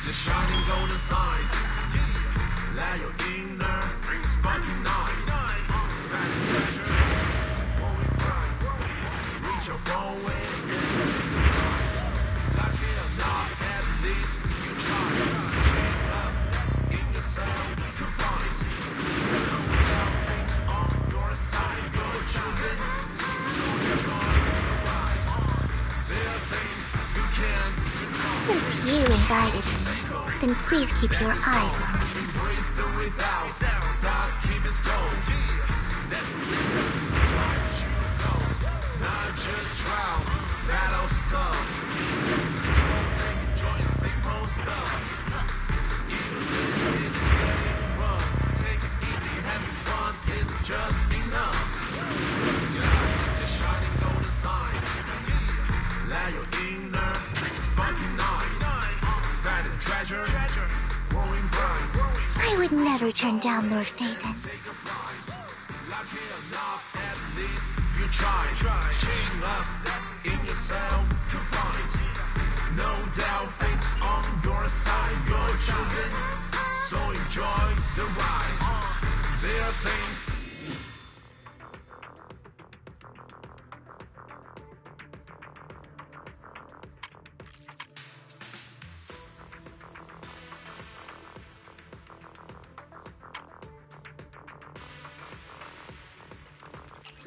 The shining golden signs. Let your inner sparky night. Fat treasure, glowing bright. Reach your phone and lucky or not, at least you try. Shape up in yourself to find. No doubt things on your side. You're choosing, so enjoy the ride. There are things you can control. Since you invited me, then please keep your eyes on me. Embrace the without. Stop, keep it going. That's the business. Life should go. Not just trials, battle stuff. Take a joy and simple stuff. Even if it's getting rough, take it easy, having fun is just enough. The shining golden sign. Let your inner sparky night. Fat and treasure, growing bright. I would never turn down Lord Phaethon. Take a flight. Lucky or not, at least you try. Chain up, that's in yourself to find. No doubt, fate's on your side. You're choosing, so enjoy the ride. There are things.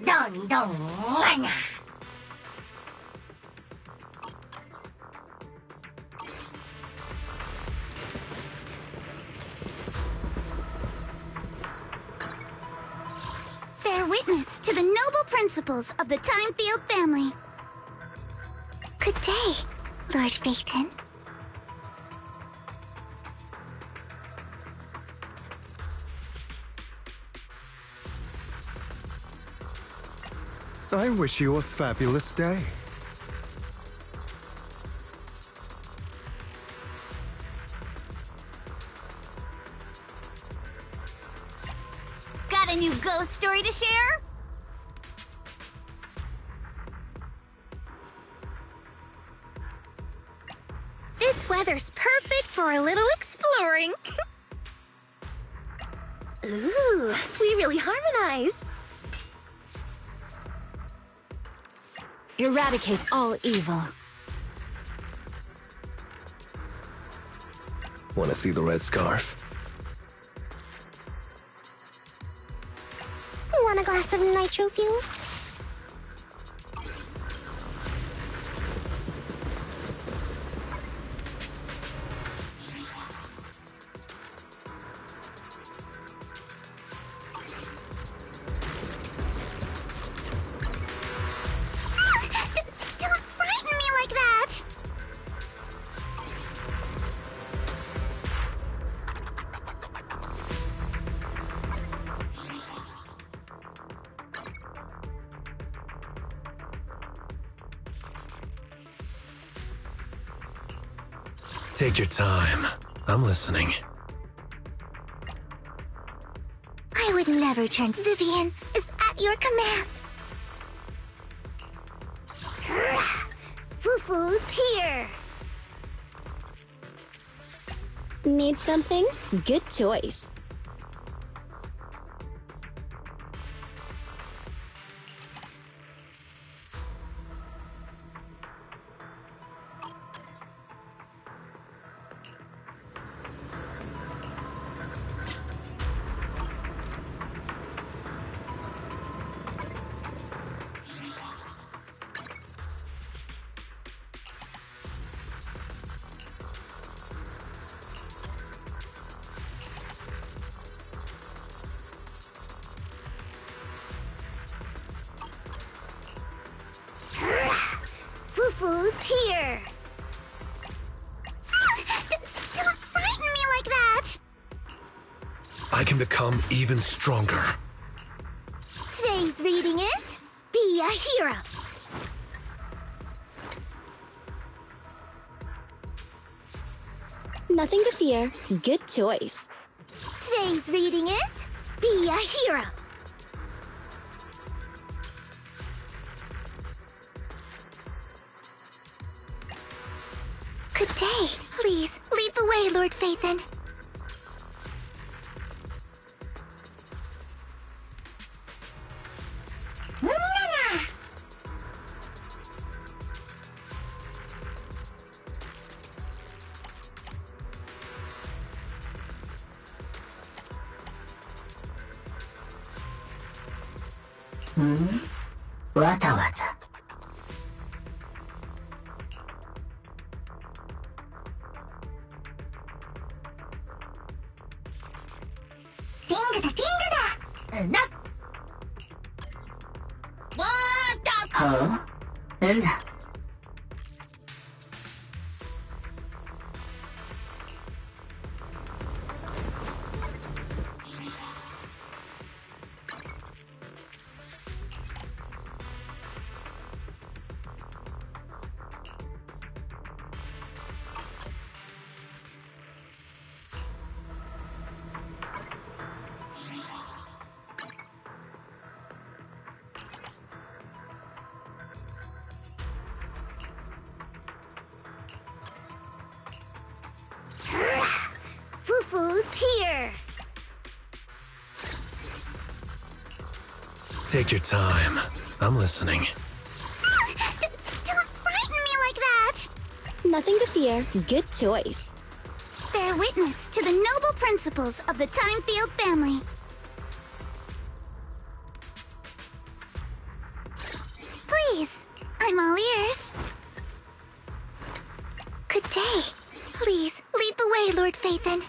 Dong dong wanga. Bear witness to the noble principles of the Timefield family. Good day, Lord Phaethon. I wish you a fabulous day. Got a new ghost story to share? This weather's perfect for a little exploring. Ooh, we really harmonize. Eradicate all evil. Want to see the red scarf? Want a glass of nitro fuel? Don't frighten me like that! Take your time. I'm listening. I would never turn. Vivian is at your command. Fufu's here. Need something? Good choice. Fufu's here. Don't frighten me like that. I can become even stronger. Today's reading is Be a Hero. Nothing to fear. Good choice. Today's reading is Be a Hero. Good day. Please, lead the way, Lord Phaethon. Fufu's here. Take your time. I'm listening. Don't frighten me like that. Nothing to fear. Good choice. Bear witness to the noble principles of the Timefield family. Please, I'm all ears. Good day. Please, lead the way, Lord Phaethon.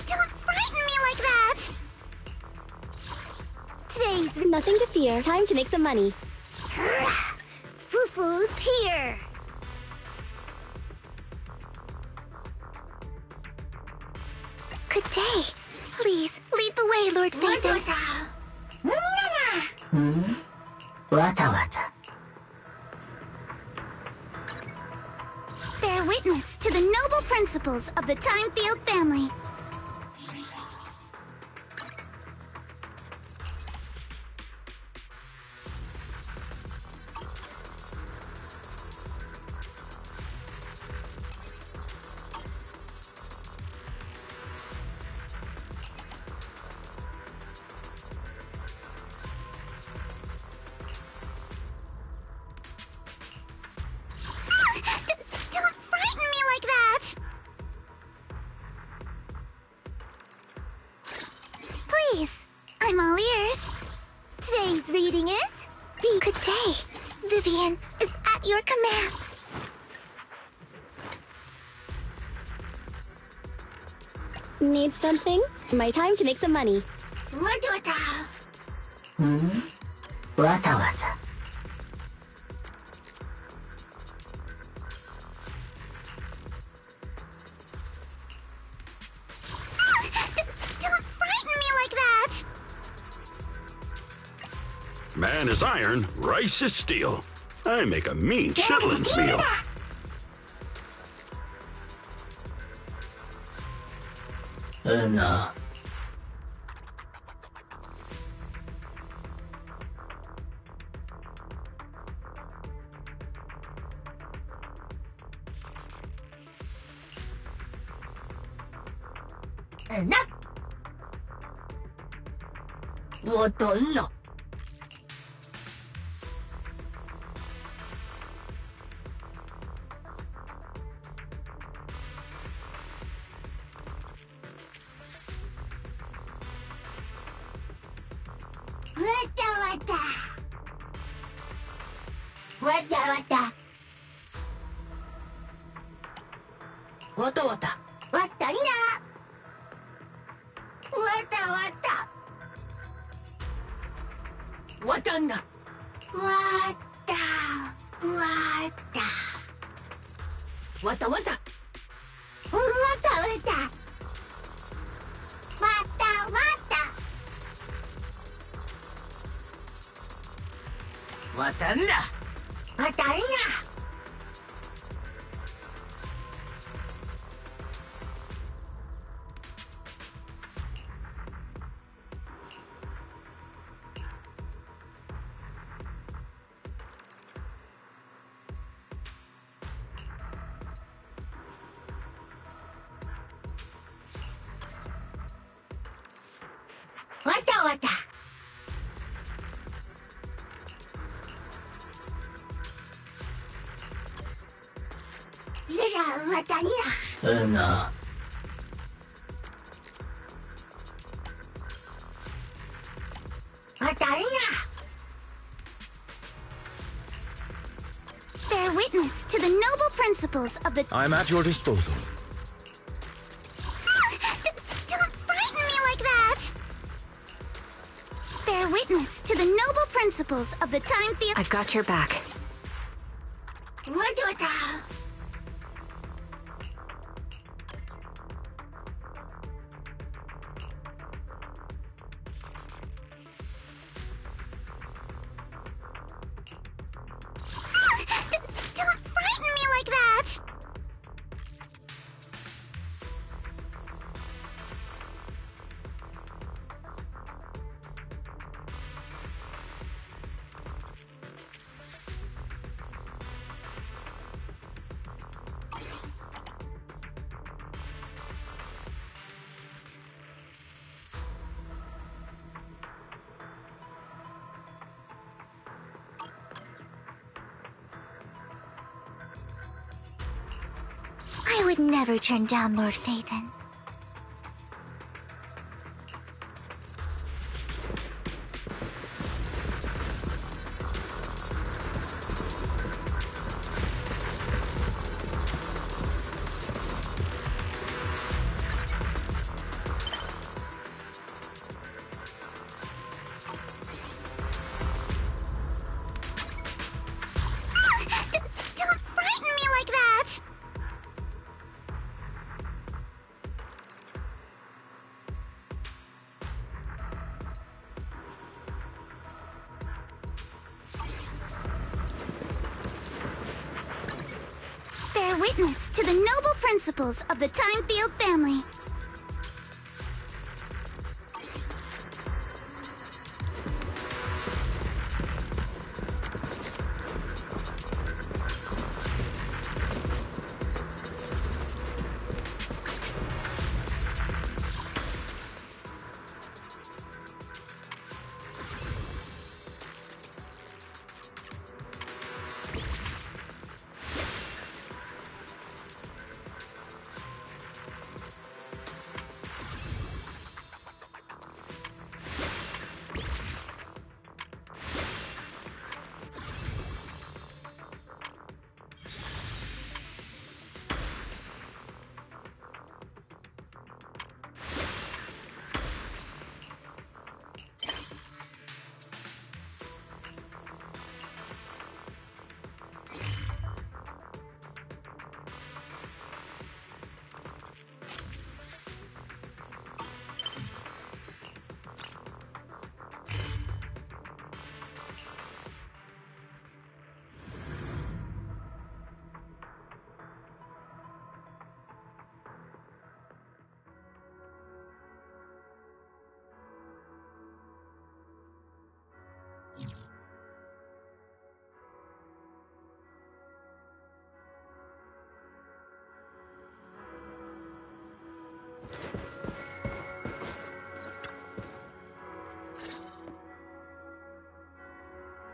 Don't frighten me like that! Today's Nothing to fear. Time to make some money. Fufu's here! Good day. Please, lead the way, Lord Phaethon. Bear witness to the noble principles of the Timefield family. Don't frighten me like that! Please, I'm all ears. Today's reading is... Good day. Vivian is at your command. Need something? My time to make some money. Don't frighten me like that! Man is iron, rice is steel. I make a mean chitlins meal. わったわった。わたわた。わったいな。わったわった。わたんだ。わったわった。わたわた。わったわった。わったわった。わたんだ。わったいな。わたわた。よいしょ、わたにな。うんな。わたにな。Bear witness to the noble principles of the. I'm at your disposal. Don't frighten me like that. Bear witness to the noble principles of the time field. I've got your back. What? Don't frighten me like that. I would never turn down Lord Phaethon. Don't frighten me like that! Bear witness to the noble principles of the Time Field family.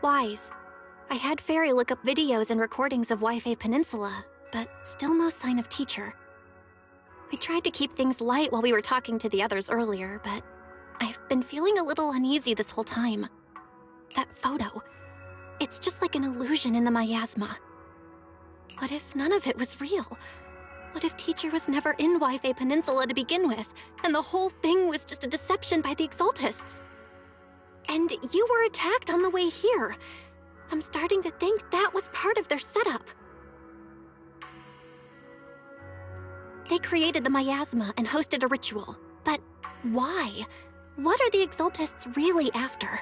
Wise. I had Fairy look up videos and recordings of Wi-Fi Peninsula, but still no sign of teacher. We tried to keep things light while we were talking to the others earlier, but I've been feeling a little uneasy this whole time. That photo. It's just like an illusion in the miasma. What if none of it was real? What if Teacher was never in Wi-Fi Peninsula to begin with, and the whole thing was just a deception by the Exaltists? And you were attacked on the way here. I'm starting to think that was part of their setup. They created the miasma and hosted a ritual. But why? What are the Exaltists really after?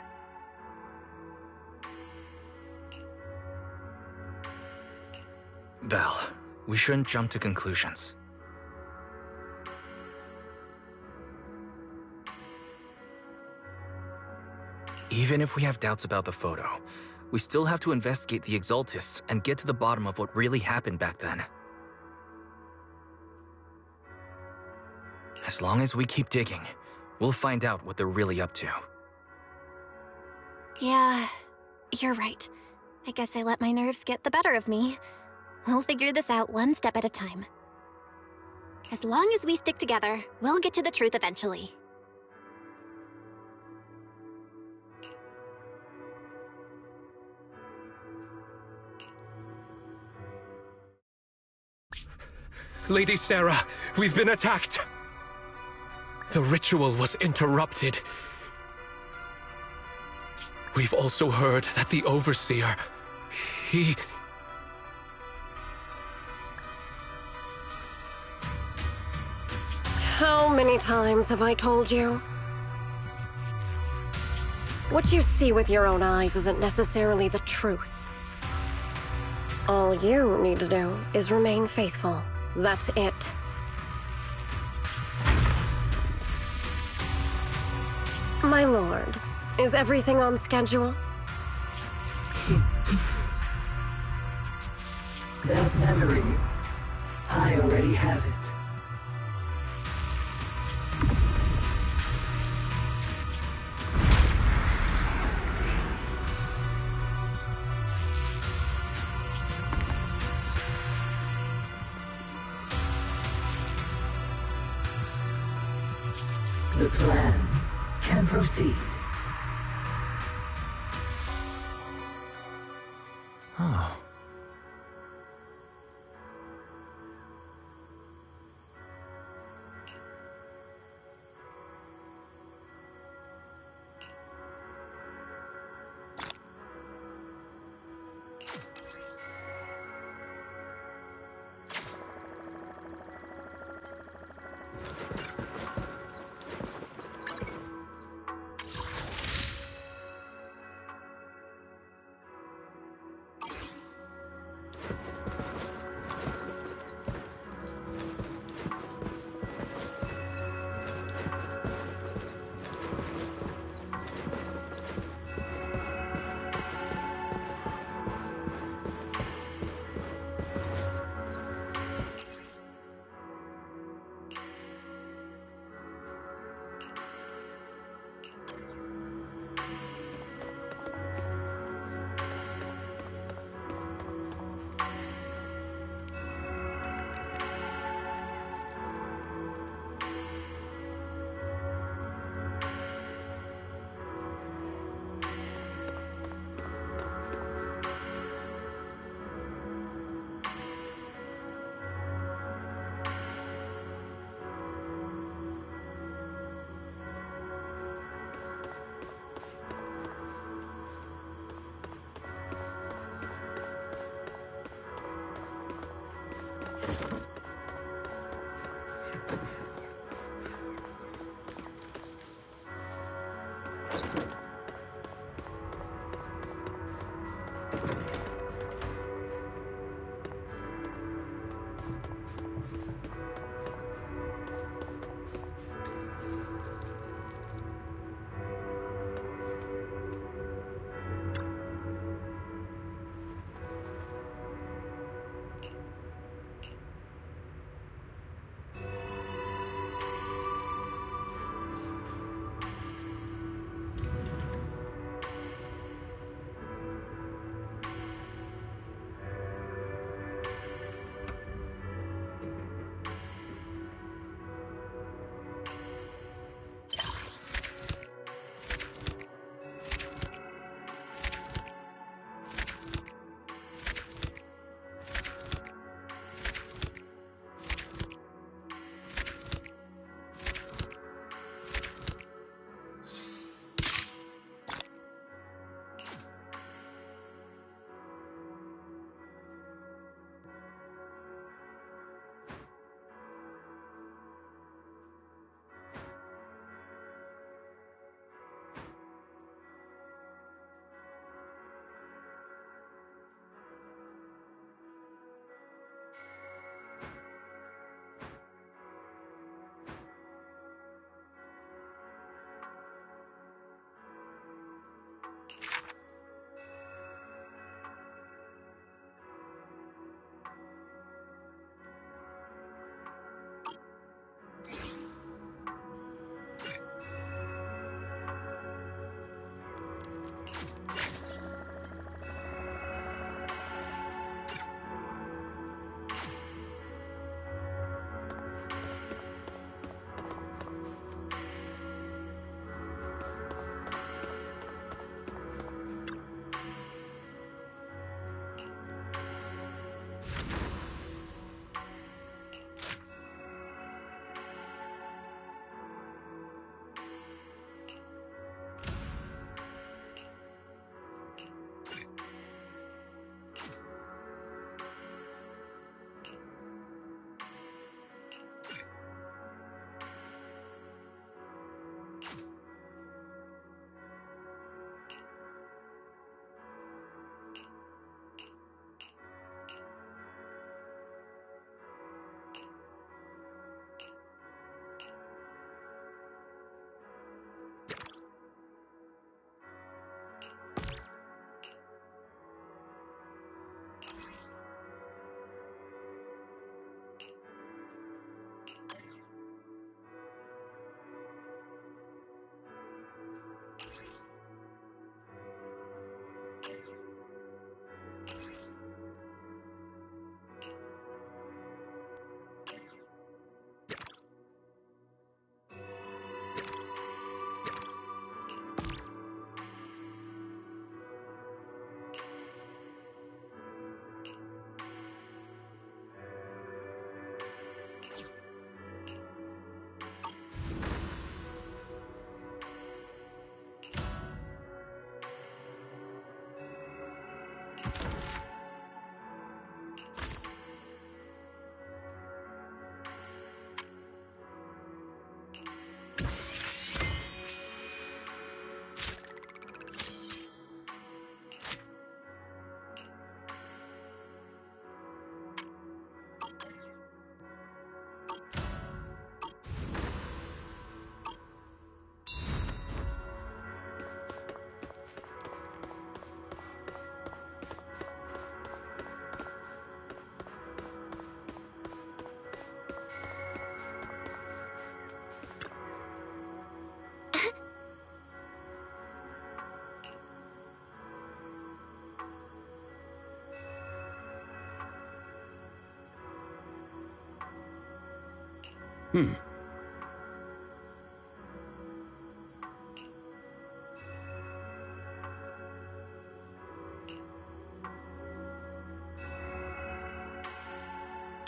Belle, we shouldn't jump to conclusions. Even if we have doubts about the photo, we still have to investigate the Exaltists and get to the bottom of what really happened back then. As long as we keep digging, we'll find out what they're really up to. Yeah, you're right. I guess I let my nerves get the better of me. We'll figure this out one step at a time. As long as we stick together, we'll get to the truth eventually. Lady Sarah, we've been attacked. The ritual was interrupted. We've also heard that the Overseer, he... How many times have I told you? What you see with your own eyes isn't necessarily the truth. All you need to do is remain faithful. That's it. My lord, is everything on schedule? That memory, I already have it. The plan can proceed. Oh.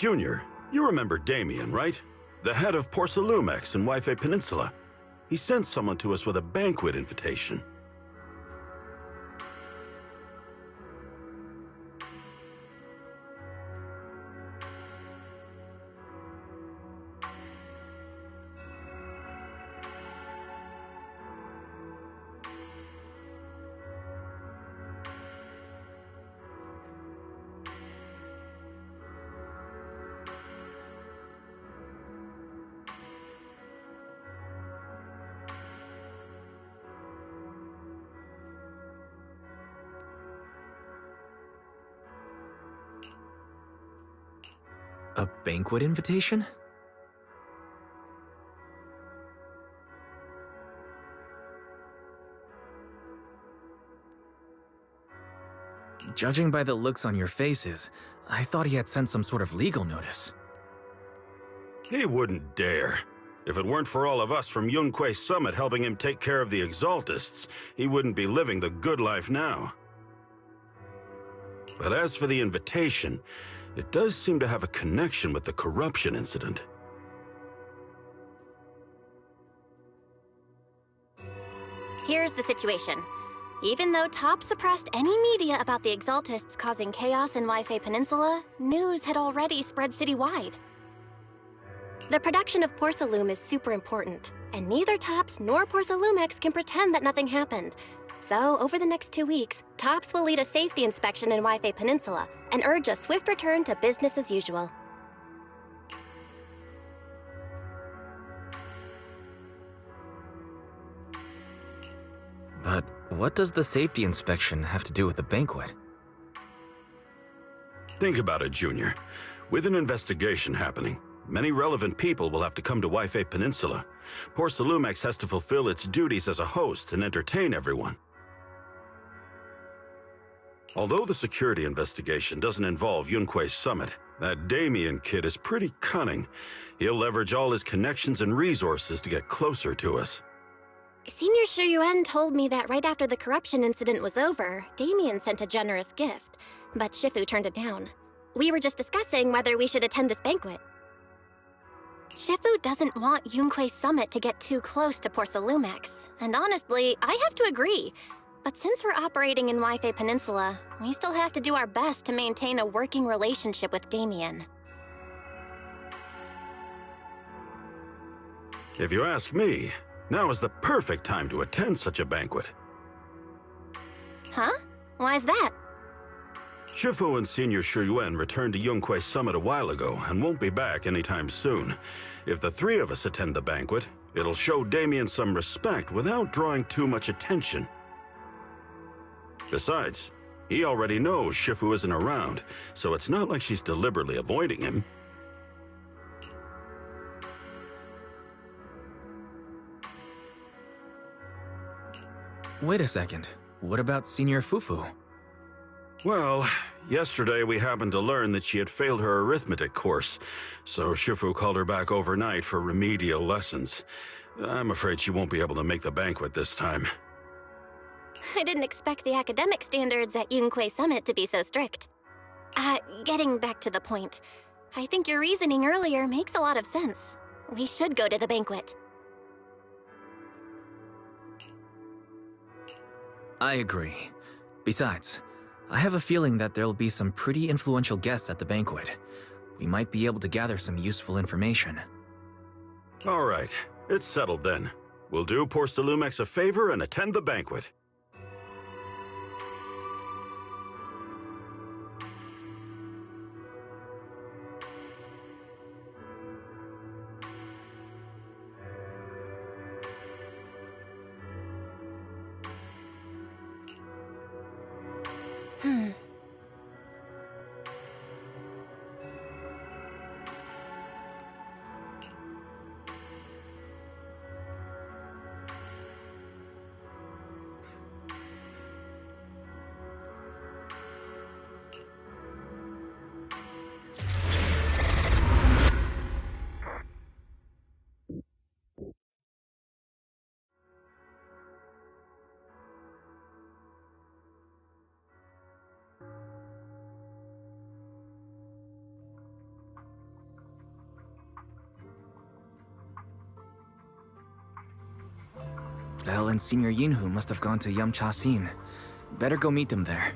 Junior, you remember Damien, right? The head of Porcelumex in Wi-Fi Peninsula. He sent someone to us with a banquet invitation. A banquet invitation? Judging by the looks on your faces, I thought he had sent some sort of legal notice. He wouldn't dare. If it weren't for all of us from Yunque Summit helping him take care of the Exaltists, he wouldn't be living the good life now. But as for the invitation, it does seem to have a connection with the corruption incident. Here's the situation. Even though Top suppressed any media about the Exaltists causing chaos in Wi-Fi Peninsula, news had already spread citywide. The production of Porcelume is super important, and neither Tops nor Porcelumex can pretend that nothing happened. So, over the next 2 weeks, Tops will lead a safety inspection in Wi-Fi Peninsula and urge a swift return to business as usual. But what does the safety inspection have to do with the banquet? Think about it, Junior. With an investigation happening, many relevant people will have to come to Wi-Fi Peninsula. Porcelumex has to fulfill its duties as a host and entertain everyone. Although the security investigation doesn't involve Yunque's summit, that Damien kid is pretty cunning. He'll leverage all his connections and resources to get closer to us. Senior Shu Yuan told me that right after the corruption incident was over, Damien sent a generous gift, but Shifu turned it down. We were just discussing whether we should attend this banquet. Shifu doesn't want Yunque's summit to get too close to Porcelumex, and honestly, I have to agree. But since we're operating in Wi-Fi Peninsula, we still have to do our best to maintain a working relationship with Damien. If you ask me, now is the perfect time to attend such a banquet. Huh? Why is that? Shifu and Senior Shu Yuan returned to Yunque's summit a while ago and won't be back anytime soon. If the three of us attend the banquet, it'll show Damien some respect without drawing too much attention. Besides, he already knows Shifu isn't around, so it's not like she's deliberately avoiding him. Wait a second. What about Senior Fufu? Well, yesterday we happened to learn that she had failed her arithmetic course, so Shifu called her back overnight for remedial lessons. I'm afraid she won't be able to make the banquet this time. I didn't expect the academic standards at Yunque Summit to be so strict. Getting back to the point, I think your reasoning earlier makes a lot of sense. We should go to the banquet. I agree. Besides, I have a feeling that there'll be some pretty influential guests at the banquet. We might be able to gather some useful information. All right, it's settled then. We'll do Porcelumex a favor and attend the banquet. Belle and Senior Yinhu must have gone to Yamcha-sin. Better go meet them there.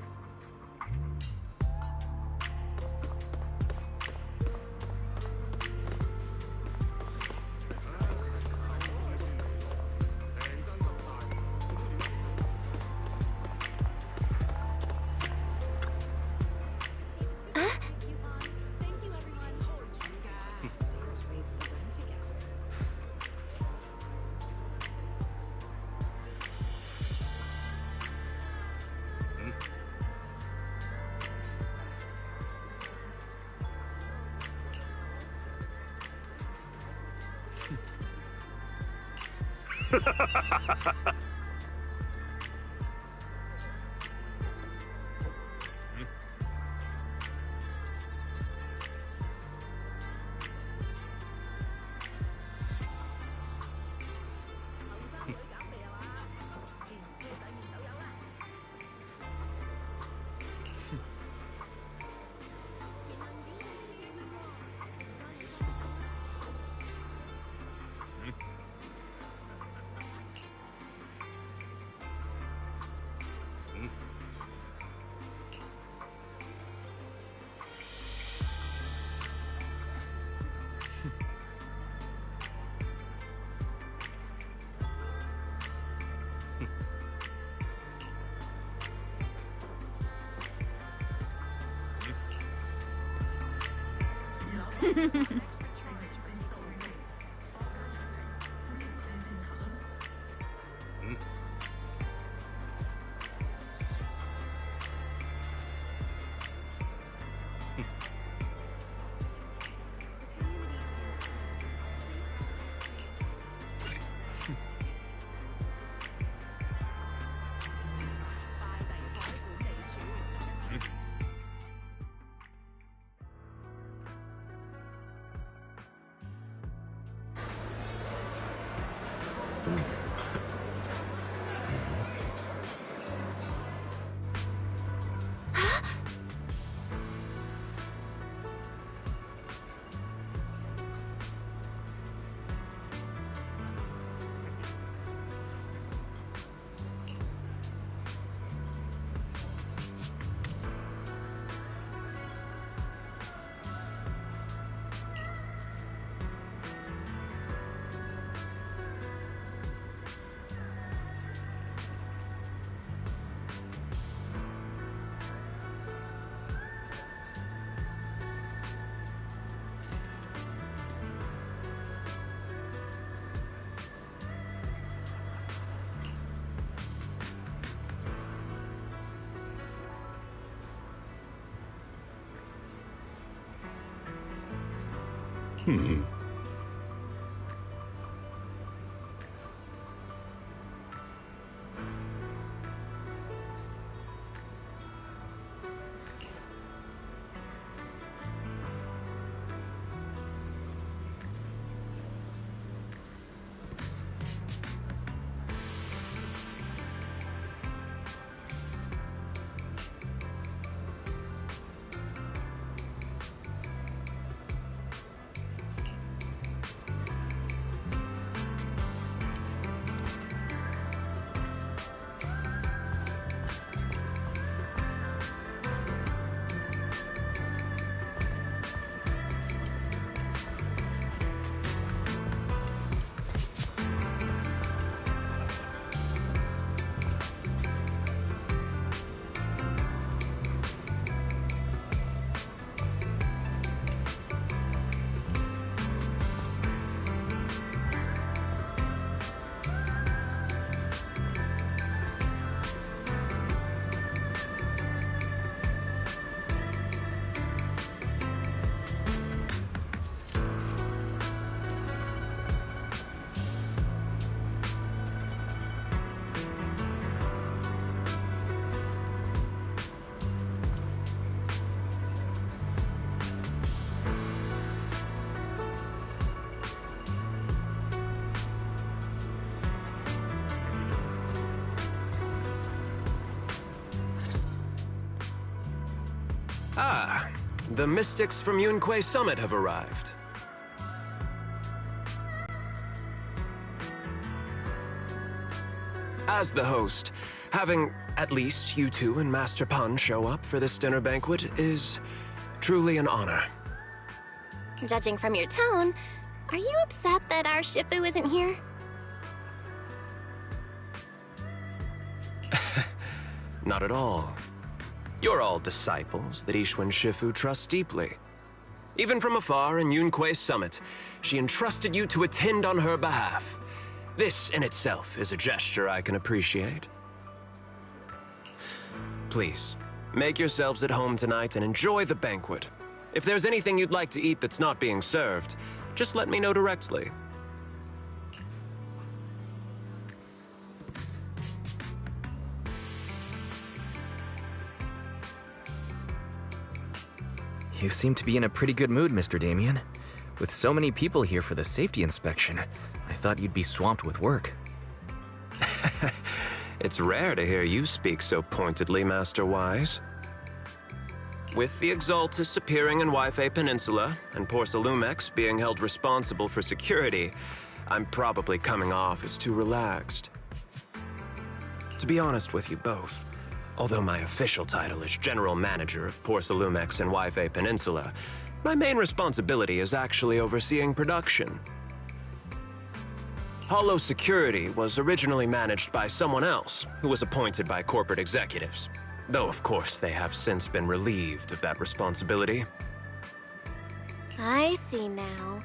Ah, the mystics from Yunquay Summit have arrived. As the host, having at least you two and Master Pan show up for this dinner banquet is truly an honor. Judging from your tone, are you upset that our Shifu isn't here? Not at all. You're all disciples that Ishwan Shifu trusts deeply. Even from afar in Yunquay Summit, she entrusted you to attend on her behalf. This in itself is a gesture I can appreciate. Please, make yourselves at home tonight and enjoy the banquet. If there's anything you'd like to eat that's not being served, just let me know directly. You seem to be in a pretty good mood, Mr. Damien. With so many people here for the safety inspection, I thought you'd be swamped with work. It's rare to hear you speak so pointedly, Master Wise. With the Exaltus appearing in Yifei Peninsula and Porcelumex being held responsible for security, I'm probably coming off as too relaxed. To be honest with you both, although my official title is General Manager of Porcelumex and Yifei Peninsula, my main responsibility is actually overseeing production. Hollow Security was originally managed by someone else who was appointed by corporate executives, though of course they have since been relieved of that responsibility. I see now.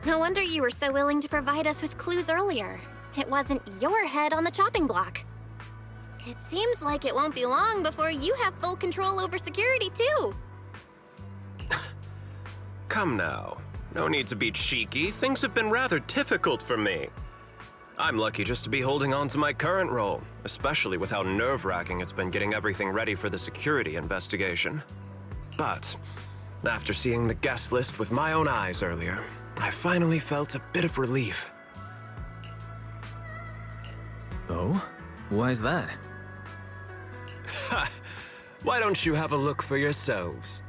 No wonder you were so willing to provide us with clues earlier. It wasn't your head on the chopping block. It seems like it won't be long before you have full control over security, too. Come now. No need to be cheeky. Things have been rather difficult for me. I'm lucky just to be holding on to my current role, especially with how nerve-wracking it's been getting everything ready for the security investigation. But after seeing the guest list with my own eyes earlier, I finally felt a bit of relief. Oh? Why is that? Ha! Why don't you have a look for yourselves?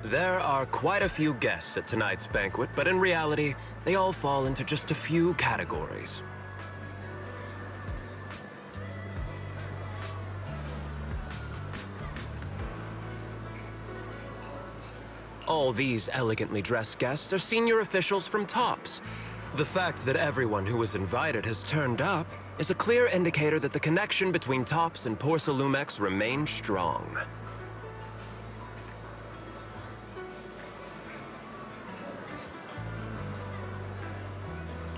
There are quite a few guests at tonight's banquet, but in reality, they all fall into just a few categories. All these elegantly dressed guests are senior officials from TOPS. The fact that everyone who was invited has turned up is a clear indicator that the connection between TOPS and Porsalumex remains strong.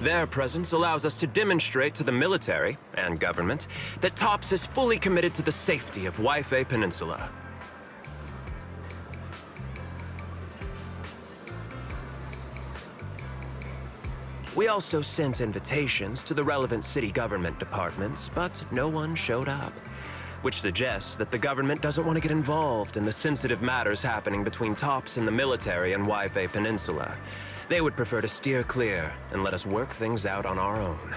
Their presence allows us to demonstrate to the military and government that TOPS is fully committed to the safety of Wi-Fi Peninsula. We also sent invitations to the relevant city government departments, but no one showed up, which suggests that the government doesn't want to get involved in the sensitive matters happening between TOPS and the military and Wi-Fi Peninsula. They would prefer to steer clear and let us work things out on our own.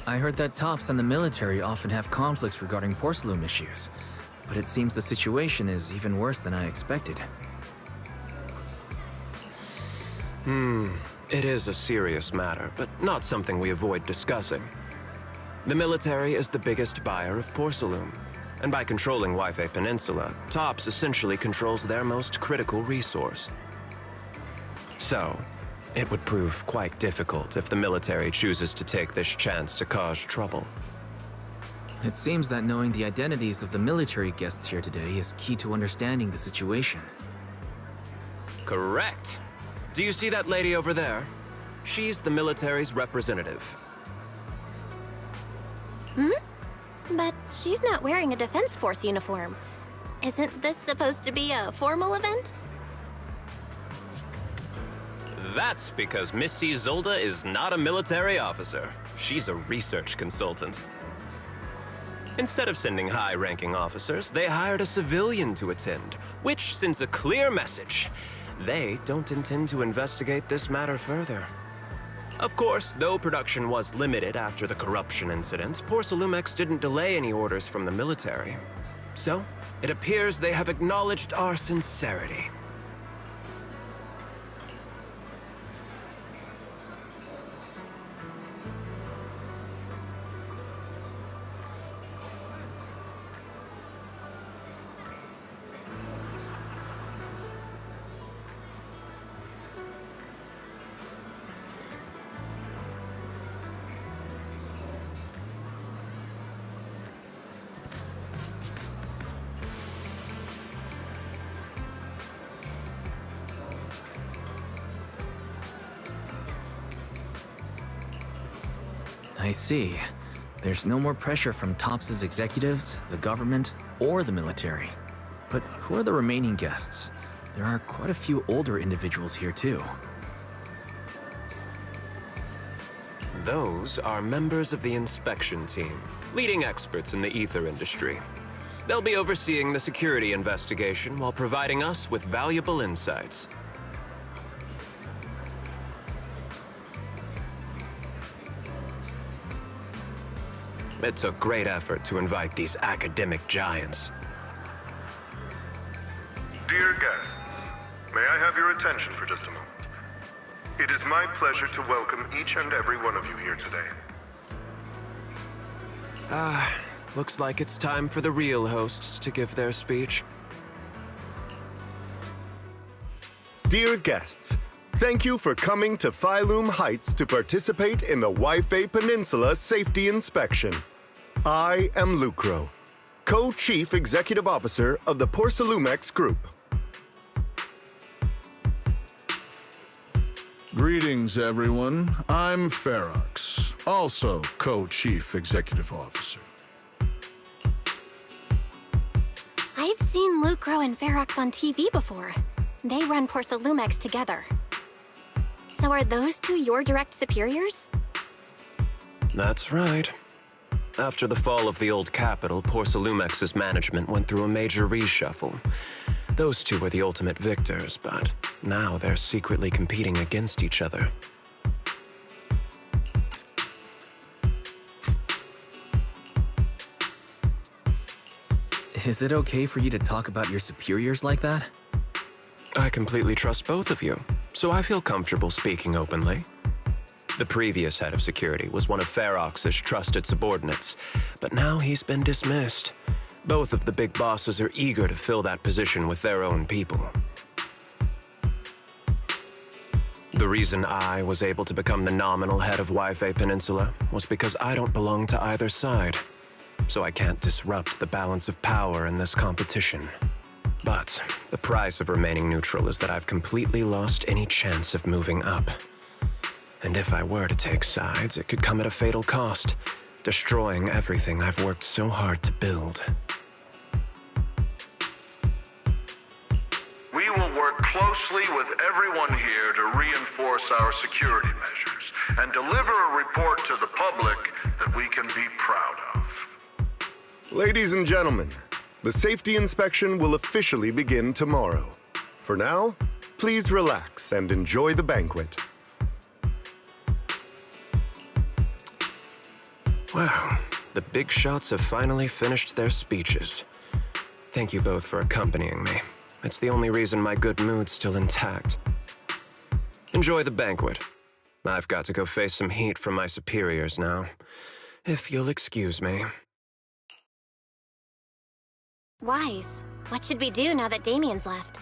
I heard that TOPS and the military often have conflicts regarding porcelain issues, but it seems the situation is even worse than I expected. It is a serious matter, but not something we avoid discussing. The military is the biggest buyer of porcelain, and by controlling Wi-Fi Peninsula, TOPS essentially controls their most critical resource. So, it would prove quite difficult if the military chooses to take this chance to cause trouble. It seems that knowing the identities of the military guests here today is key to understanding the situation. Correct. Do you see that lady over there? She's the military's representative. But she's not wearing a Defense Force uniform. Isn't this supposed to be a formal event? That's because Missy Zolda is not a military officer. She's a research consultant. Instead of sending high-ranking officers, they hired a civilian to attend, which sends a clear message. They don't intend to investigate this matter further. Of course, though production was limited after the corruption incident, Porsalumex didn't delay any orders from the military. So, it appears they have acknowledged our sincerity. I see. There's no more pressure from TOPS' executives, the government, or the military. But who are the remaining guests? There are quite a few older individuals here too. Those are members of the inspection team, leading experts in the ether industry. They'll be overseeing the security investigation while providing us with valuable insights. It took great effort to invite these academic giants. Dear guests, may I have your attention for just a moment? It is my pleasure to welcome each and every one of you here today. Looks like it's time for the real hosts to give their speech. Dear guests, thank you for coming to Phylum Heights to participate in the Wi-Fi Peninsula Safety Inspection. I am Lucro, Co-Chief Executive Officer of the Porsalumex Group. Greetings, everyone. I'm Ferox, also Co-Chief Executive Officer. I've seen Lucro and Ferox on TV before. They run Porsalumex together. So are those two your direct superiors? That's right. After the fall of the old capital, Porsalumex's management went through a major reshuffle. Those two were the ultimate victors, but now they're secretly competing against each other. Is it okay for you to talk about your superiors like that? I completely trust both of you, so I feel comfortable speaking openly. The previous head of security was one of Ferox's trusted subordinates, but now he's been dismissed. Both of the big bosses are eager to fill that position with their own people. The reason I was able to become the nominal head of Wi-Fi Peninsula was because I don't belong to either side, so I can't disrupt the balance of power in this competition. But the price of remaining neutral is that I've completely lost any chance of moving up. And if I were to take sides, it could come at a fatal cost, destroying everything I've worked so hard to build. We will work closely with everyone here to reinforce our security measures and deliver a report to the public that we can be proud of. Ladies and gentlemen, the safety inspection will officially begin tomorrow. For now, please relax and enjoy the banquet. Wow, the big shots have finally finished their speeches. Thank you both for accompanying me. It's the only reason my good mood's still intact. Enjoy the banquet. I've got to go face some heat from my superiors now. If you'll excuse me. Wise, what should we do now that Damien's left?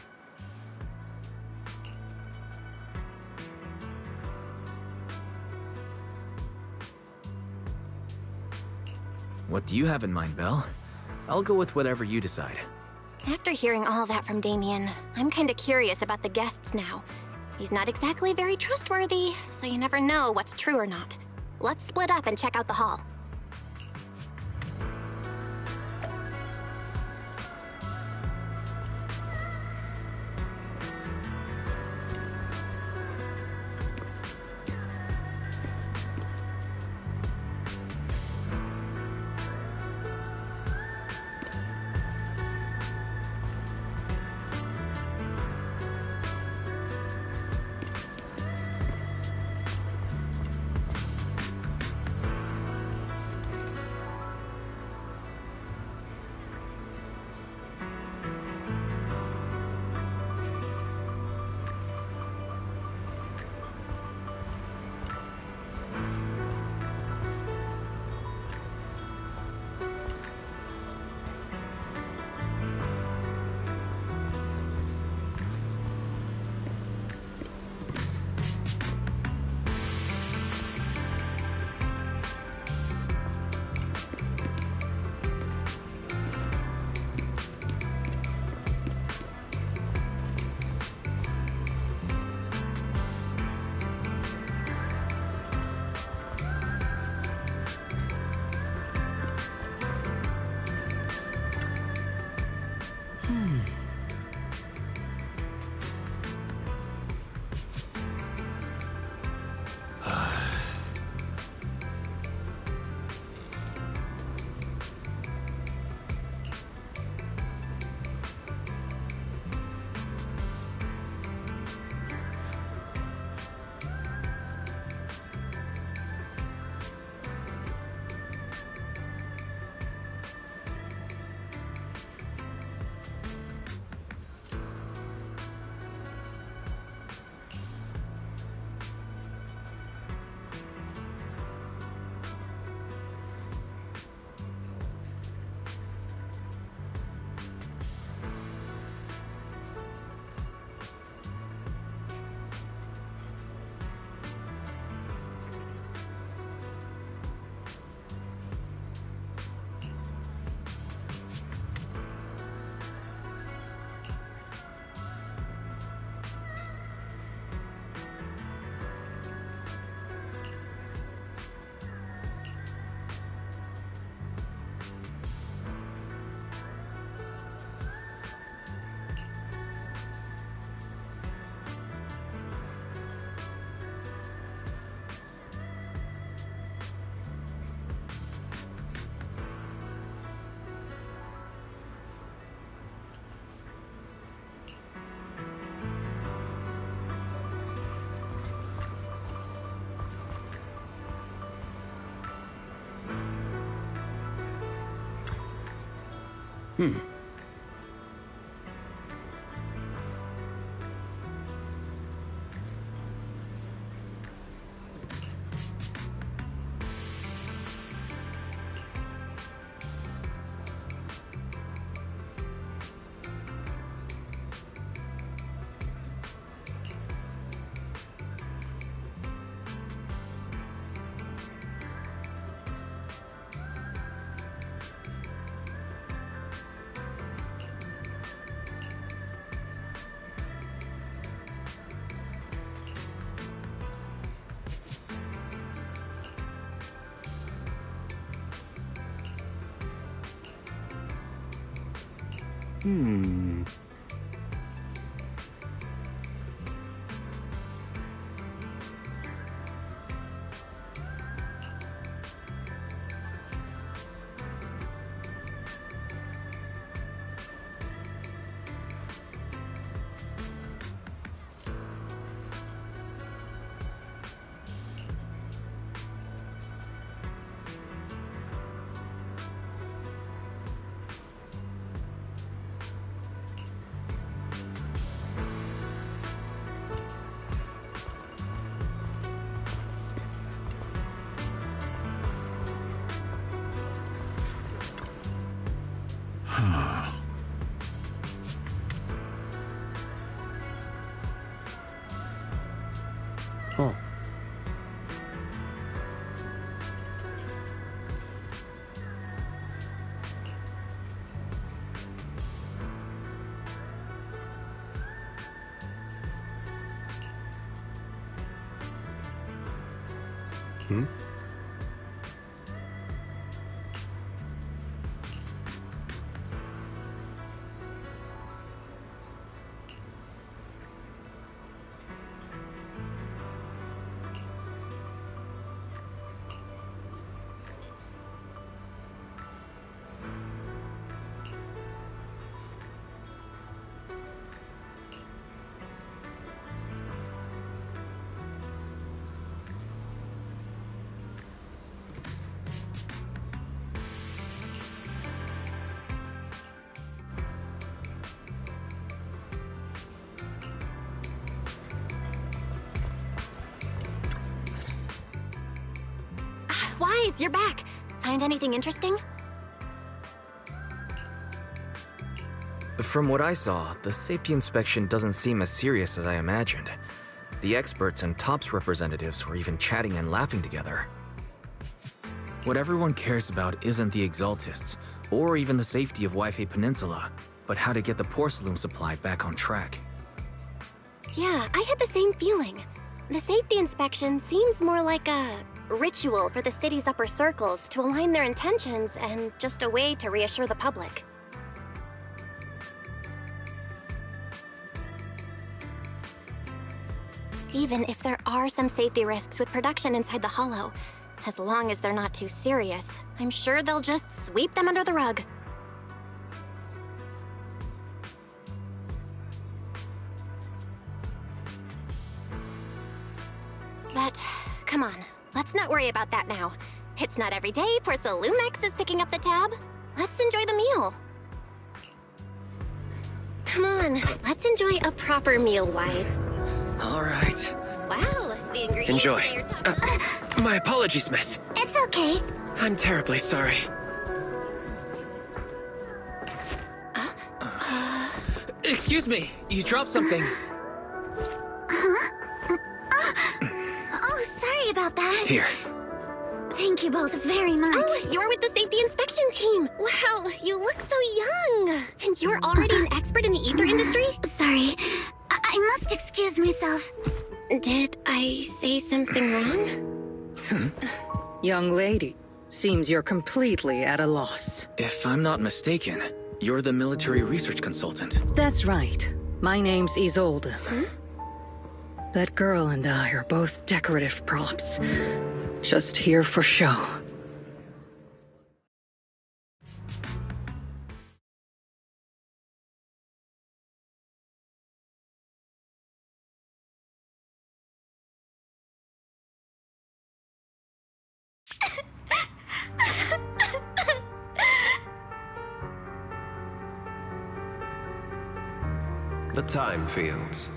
What do you have in mind, Belle? I'll go with whatever you decide. After hearing all that from Damien, I'm kinda curious about the guests now. He's not exactly very trustworthy, so you never know what's true or not. Let's split up and check out the hall. Oh. Hmm? Wise, you're back. Find anything interesting? From what I saw, the safety inspection doesn't seem as serious as I imagined. The experts and TOPS representatives were even chatting and laughing together. What everyone cares about isn't the Exaltists, or even the safety of Wi-Fi Peninsula, but how to get the porcelain supply back on track. Yeah, I had the same feeling. The safety inspection seems more like a ritual for the city's upper circles to align their intentions and just a way to reassure the public. Even if there are some safety risks with production inside the Hollow, as long as they're not too serious, I'm sure they'll just sweep them under the rug. But, come on, let's not worry about that now. It's not every day Porcelumex is picking up the tab. Let's enjoy the meal. Come on, let's enjoy a proper meal, Wise. All right. Wow, the ingredients Enjoy. at your top. My apologies, miss. It's okay. I'm terribly sorry. Excuse me, you dropped something. Oh, sorry about that. Here. Thank you both very much. Oh, you're with the safety inspection team. Wow, you look so young. And you're already an expert in the ether industry? Sorry. I must excuse myself. Did I say something wrong? Young lady, seems you're completely at a loss. If I'm not mistaken, you're the military research consultant. That's right. My name's Isolde. Huh? That girl and I are both decorative props. Just here for show. The time fields.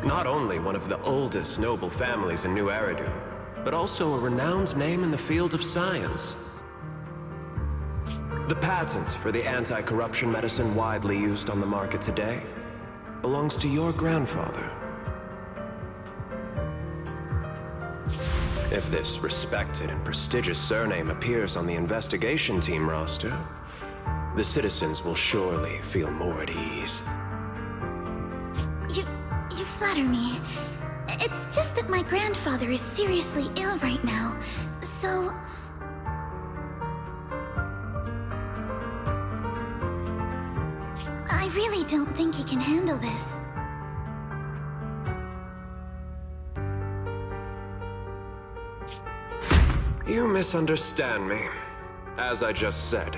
Not only one of the oldest noble families in New Eridu, but also a renowned name in the field of science. The patent for the anti-corruption medicine widely used on the market today belongs to your grandfather. If this respected and prestigious surname appears on the investigation team roster, the citizens will surely feel more at ease. You flatter me. It's just that my grandfather is seriously ill right now, so... I really don't think he can handle this. You misunderstand me. As I just said.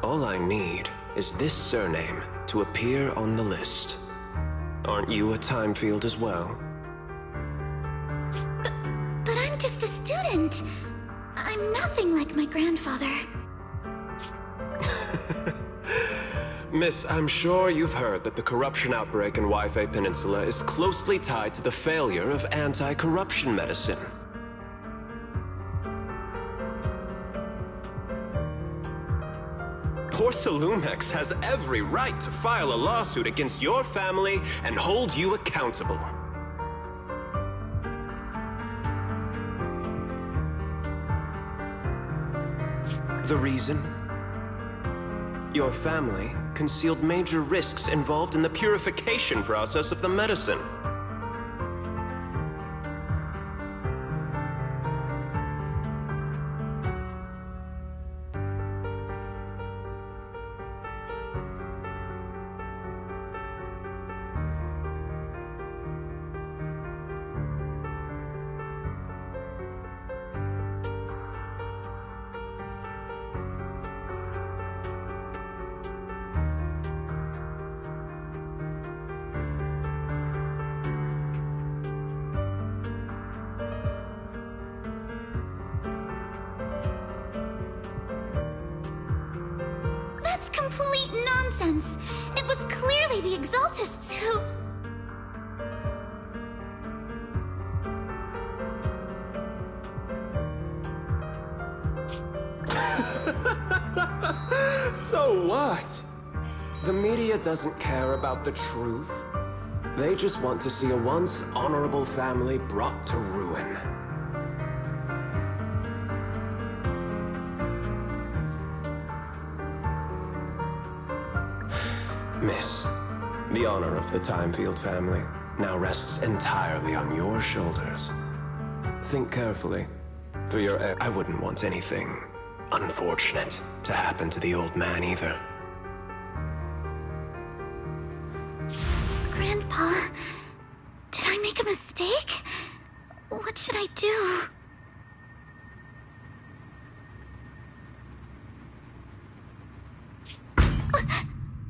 All I need is this surname to appear on the list. Aren't you a time field as well? But I'm just a student. I'm nothing like my grandfather. Miss, I'm sure you've heard that the corruption outbreak in Wi-Fi Peninsula is closely tied to the failure of anti-corruption medicine. Porcelumex has every right to file a lawsuit against your family and hold you accountable. The reason? Your family concealed major risks involved in the purification process of the medicine. That's complete nonsense! It was clearly the Exaltists who... So what? The media doesn't care about the truth. They just want to see a once honorable family brought to ruin. Miss, the honor of the Timefield family now rests entirely on your shoulders. Think carefully. For your I wouldn't want anything unfortunate to happen to the old man either. Grandpa, did I make a mistake? What should I do?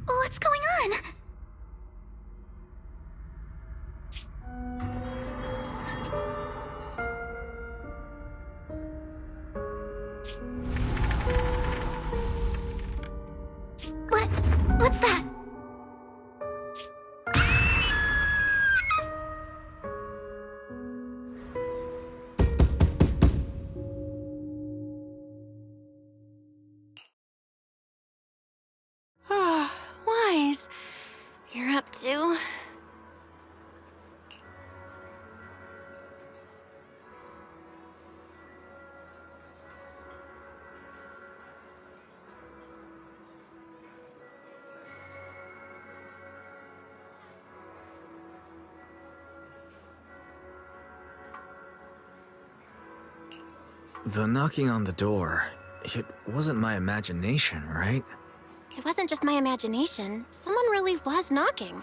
What's going on? What's that? Wise. You're up to... The knocking on the door, it wasn't my imagination, right? It wasn't just my imagination. Someone really was knocking.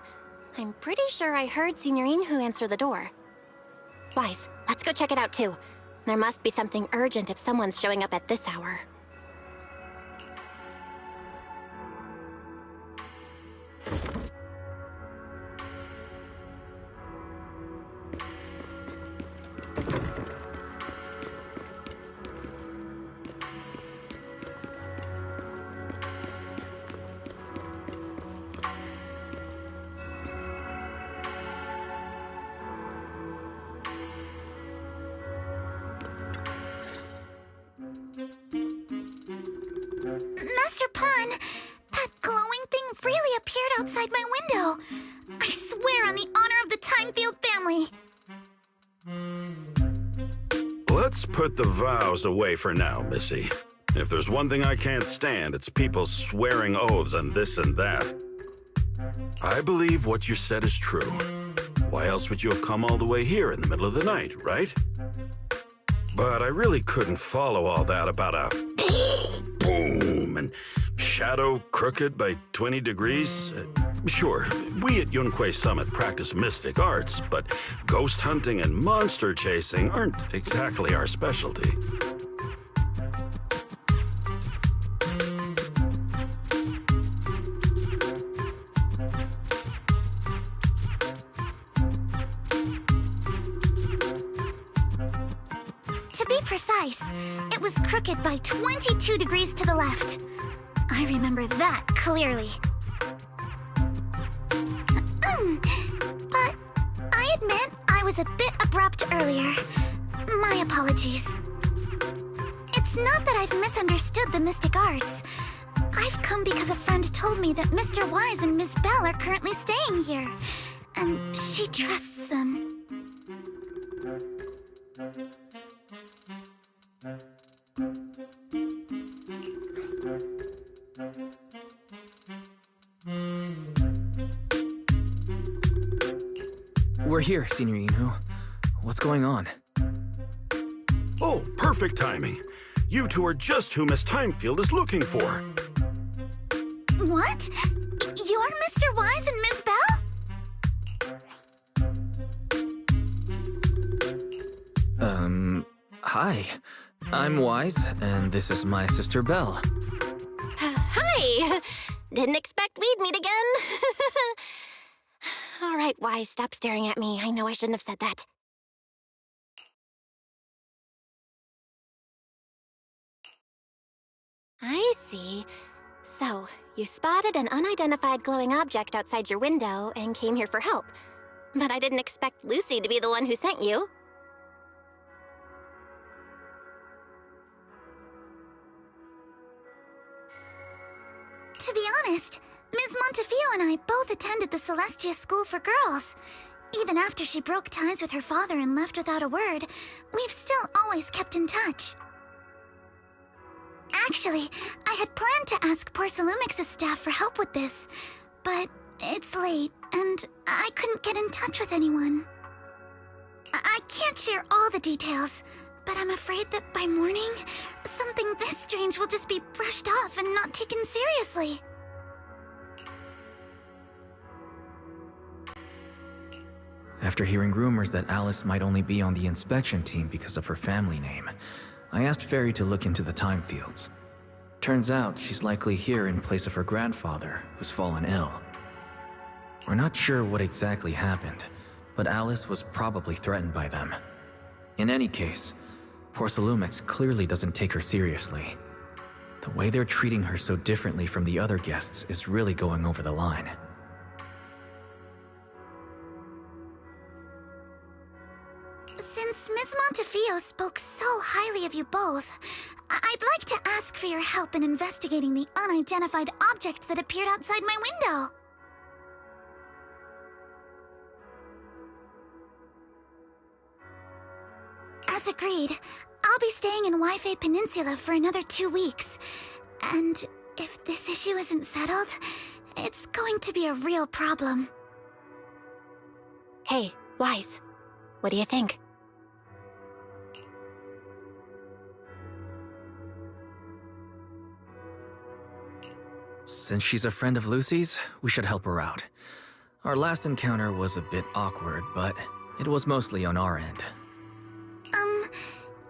I'm pretty sure I heard Signorine who answer the door. Wise, let's go check it out too. There must be something urgent if someone's showing up at this hour. Master Pawn, that glowing thing really appeared outside my window. I swear on the honor of the Timefield family. Let's put the vows away for now, Missy. If there's one thing I can't stand, it's people swearing oaths and this and that. I believe what you said is true. Why else would you have come all the way here in the middle of the night, right? But I really couldn't follow all that about a boom and shadow crooked by 20 degrees. Sure, we at Yunquay Summit practice mystic arts, but ghost hunting and monster chasing aren't exactly our specialty. To be precise, it was crooked by 22 degrees to the left. I remember that clearly. But I admit I was a bit abrupt earlier. My apologies. It's not that I've misunderstood the mystic arts. I've come because a friend told me that Mr. Wise and Miss Bell are currently staying here, and she trusts them. We're here, Senior Inu. What's going on? Oh, perfect timing. You two are just who Miss Timefield is looking for. What? You're Mr. Wise and Miss Bell? Hi. I'm Wise, and this is my sister Belle. Hi! Didn't expect we'd meet again. All right, Wise, stop staring at me. I know I shouldn't have said that. I see. So, you spotted an unidentified glowing object outside your window and came here for help. But I didn't expect Lucy to be the one who sent you. To be honest, Ms. Montefiore and I both attended the Celestia School for Girls. Even after she broke ties with her father and left without a word, we've still always kept in touch. Actually, I had planned to ask Porcelumix's staff for help with this, but it's late, and I couldn't get in touch with anyone. I can't share all the details, but I'm afraid that by morning, something this strange will just be brushed off and not taken seriously. After hearing rumors that Alice might only be on the inspection team because of her family name, I asked Fairy to look into the time fields. Turns out she's likely here in place of her grandfather, who's fallen ill. We're not sure what exactly happened, but Alice was probably threatened by them. In any case, Porcelumix clearly doesn't take her seriously. The way they're treating her so differently from the other guests is really going over the line. Since Ms. Montefiore spoke so highly of you both, I'd like to ask for your help in investigating the unidentified object that appeared outside my window. As agreed, I'll be staying in Wi-Fi Peninsula for another 2 weeks. And if this issue isn't settled, it's going to be a real problem. Hey, Wise, what do you think? Since she's a friend of Lucy's, we should help her out. Our last encounter was a bit awkward, but it was mostly on our end.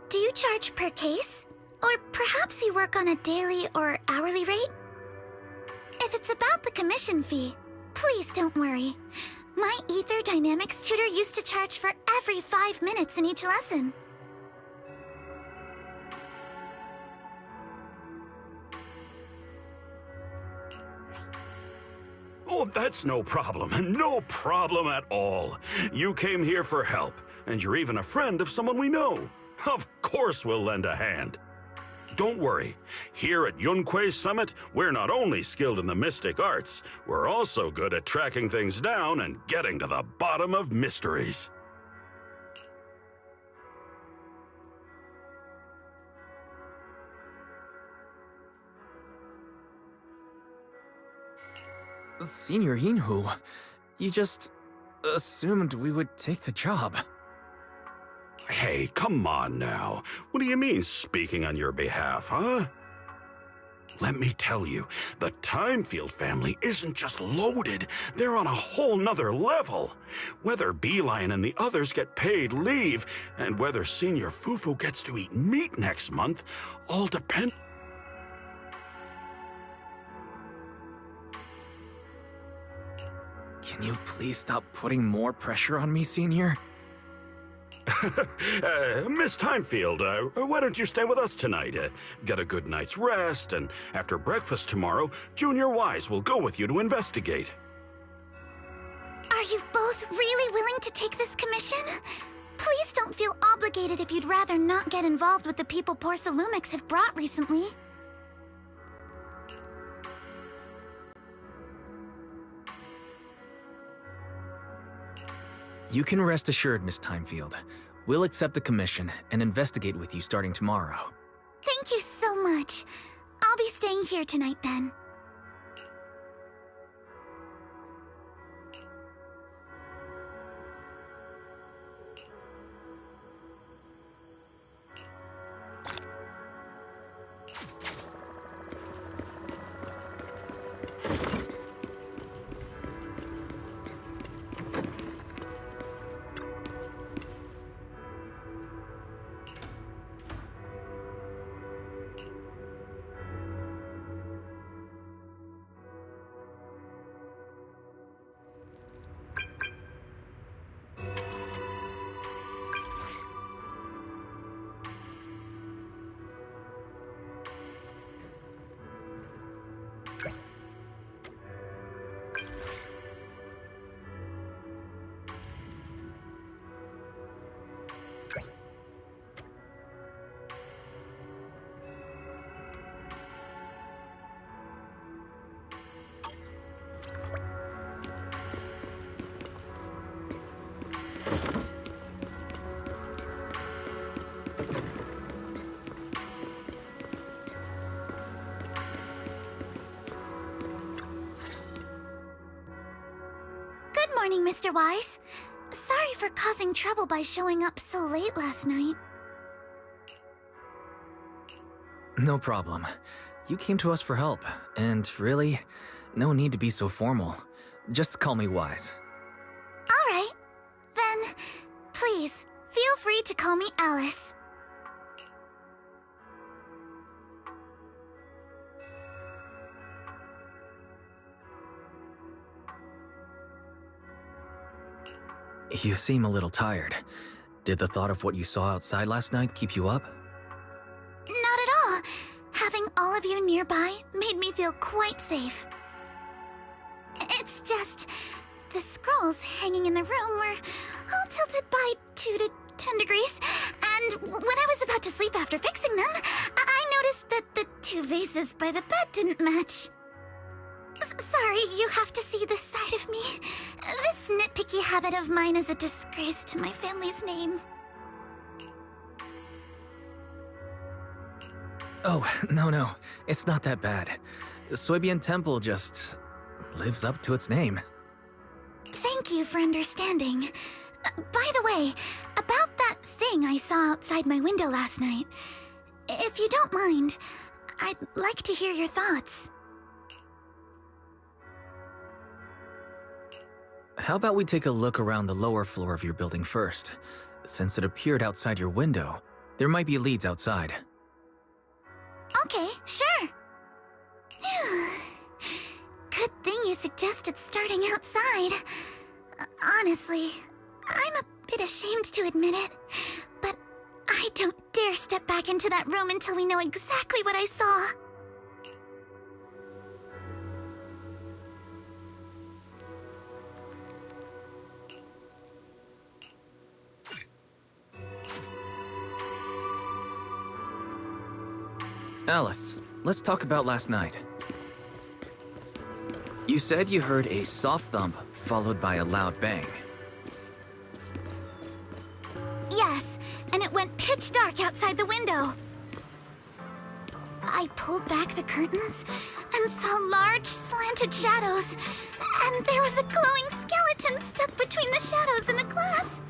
Do you charge per case? Or perhaps you work on a daily or hourly rate? If it's about the commission fee, please don't worry. My Ether Dynamics tutor used to charge for every 5 minutes in each lesson. Oh, that's no problem. No problem at all. You came here for help, and you're even a friend of someone we know. Of course we'll lend a hand. Don't worry. Here at Yunquay Summit, we're not only skilled in the mystic arts, we're also good at tracking things down and getting to the bottom of mysteries. Senior Yinhu, you just assumed we would take the job. Hey, come on now. What do you mean, speaking on your behalf, huh? Let me tell you, the Timefield family isn't just loaded, they're on a whole nother level. Whether Beeline and the others get paid leave, and whether Senior Fufu gets to eat meat next month, all depend. Can you please stop putting more pressure on me, Senior? Miss Timefield, why don't you stay with us tonight? Get a good night's rest, and after breakfast tomorrow, Junior Wise will go with you to investigate. Are you both really willing to take this commission? Please don't feel obligated if you'd rather not get involved with the people Porcelumix have brought recently. You can rest assured, Miss Timefield. We'll accept the commission and investigate with you starting tomorrow. Thank you so much. I'll be staying here tonight then. Good morning, Mr. Wise. Sorry for causing trouble by showing up so late last night. No problem. You came to us for help, and really, no need to be so formal. Just call me Wise. All right. Then, please, feel free to call me Alice. You seem a little tired. Did the thought of what you saw outside last night keep you up? Not at all. Having all of you nearby made me feel quite safe. It's just, the scrolls hanging in the room were all tilted by 2 to 10 degrees, and when I was about to sleep after fixing them, I noticed that the 2 vases by the bed didn't match. Sorry, you have to see this side of me. This nitpicky habit of mine is a disgrace to my family's name. Oh, no. It's not that bad. Suibian Temple just lives up to its name. Thank you for understanding. By the way, about that thing I saw outside my window last night, if you don't mind, I'd like to hear your thoughts. How about we take a look around the lower floor of your building first? Since it appeared outside your window, there might be leads outside. Okay, sure. Good thing you suggested starting outside. Honestly, I'm a bit ashamed to admit it, but I don't dare step back into that room until we know exactly what I saw. Alice, let's talk about last night. You said you heard a soft thump followed by a loud bang. Yes, and it went pitch dark outside the window. I pulled back the curtains, and saw large, slanted shadows. And there was a glowing skeleton stuck between the shadows and the glass.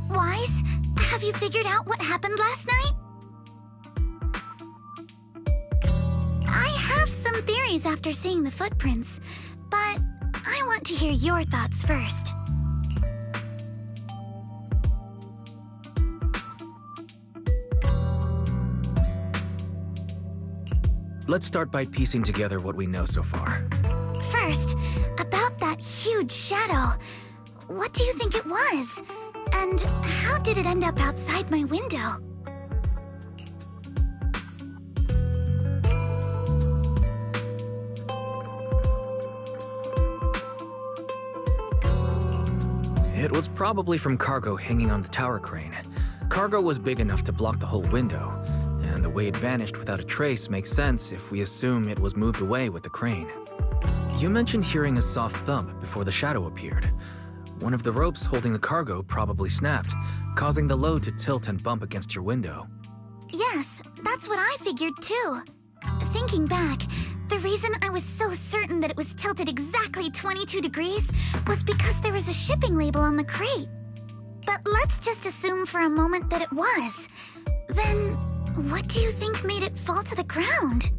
Wise, have you figured out what happened last night? I have some theories after seeing the footprints, but I want to hear your thoughts first. Let's start by piecing together what we know so far. First, about that huge shadow. What do you think it was? And how did it end up outside my window? It was probably from cargo hanging on the tower crane. Cargo was big enough to block the whole window, and the way it vanished without a trace makes sense if we assume it was moved away with the crane. You mentioned hearing a soft thump before the shadow appeared. One of the ropes holding the cargo probably snapped, causing the load to tilt and bump against your window. Yes, that's what I figured too. Thinking back, the reason I was so certain that it was tilted exactly 22 degrees was because there was a shipping label on the crate. But let's just assume for a moment that it was. Then, what do you think made it fall to the ground?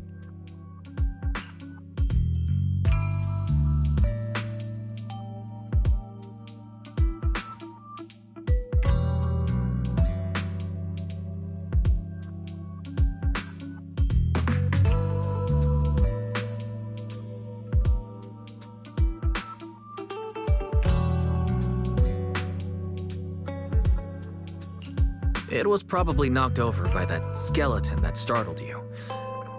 It was probably knocked over by that skeleton that startled you.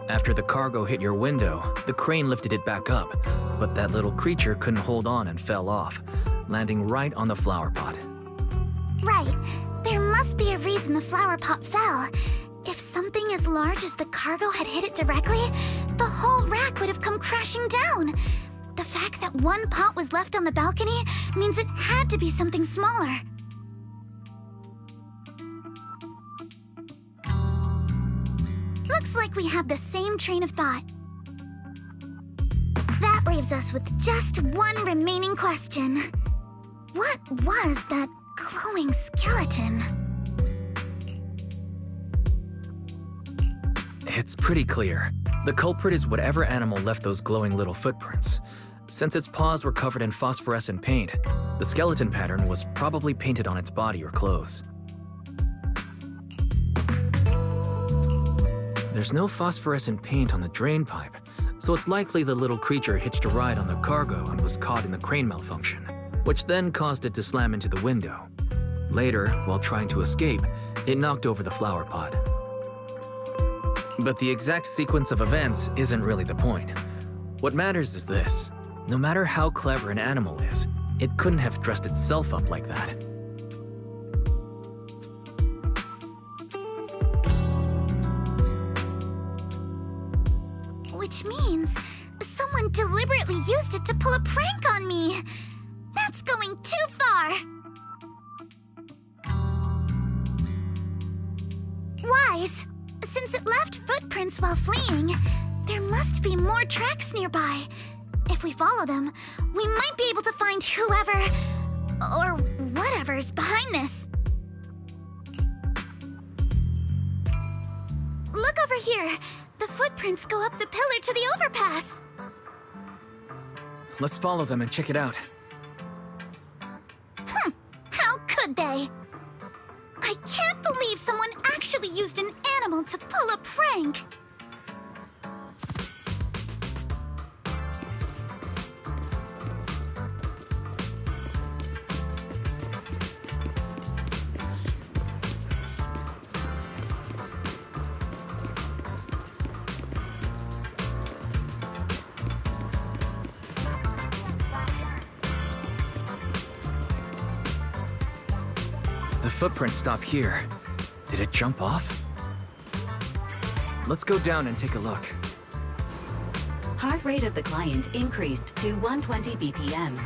After the cargo hit your window, the crane lifted it back up, but that little creature couldn't hold on and fell off, landing right on the flower pot. Right. There must be a reason the flower pot fell. If something as large as the cargo had hit it directly, the whole rack would have come crashing down. The fact that one pot was left on the balcony means it had to be something smaller. Looks like we have the same train of thought. That leaves us with just one remaining question. What was that glowing skeleton? It's pretty clear. The culprit is whatever animal left those glowing little footprints. Since its paws were covered in phosphorescent paint, the skeleton pattern was probably painted on its body or clothes. There's no phosphorescent paint on the drain pipe, so it's likely the little creature hitched a ride on the cargo and was caught in the crane malfunction, which then caused it to slam into the window. Later, while trying to escape, it knocked over the flower pot. But the exact sequence of events isn't really the point. What matters is this. No matter how clever an animal is, it couldn't have dressed itself up like that. Which means someone deliberately used it to pull a prank on me. That's going too far. Wise, since it left footprints while fleeing, there must be more tracks nearby. If we follow them, we might be able to find whoever or whatever's behind this. Look over here. The footprints go up the pillar to the overpass. Let's follow them and check it out. How could they? I can't believe someone actually used an animal to pull a prank. The footprints stop here. Did it jump off? Let's go down and take a look. Heart rate of the client increased to 120 BPM.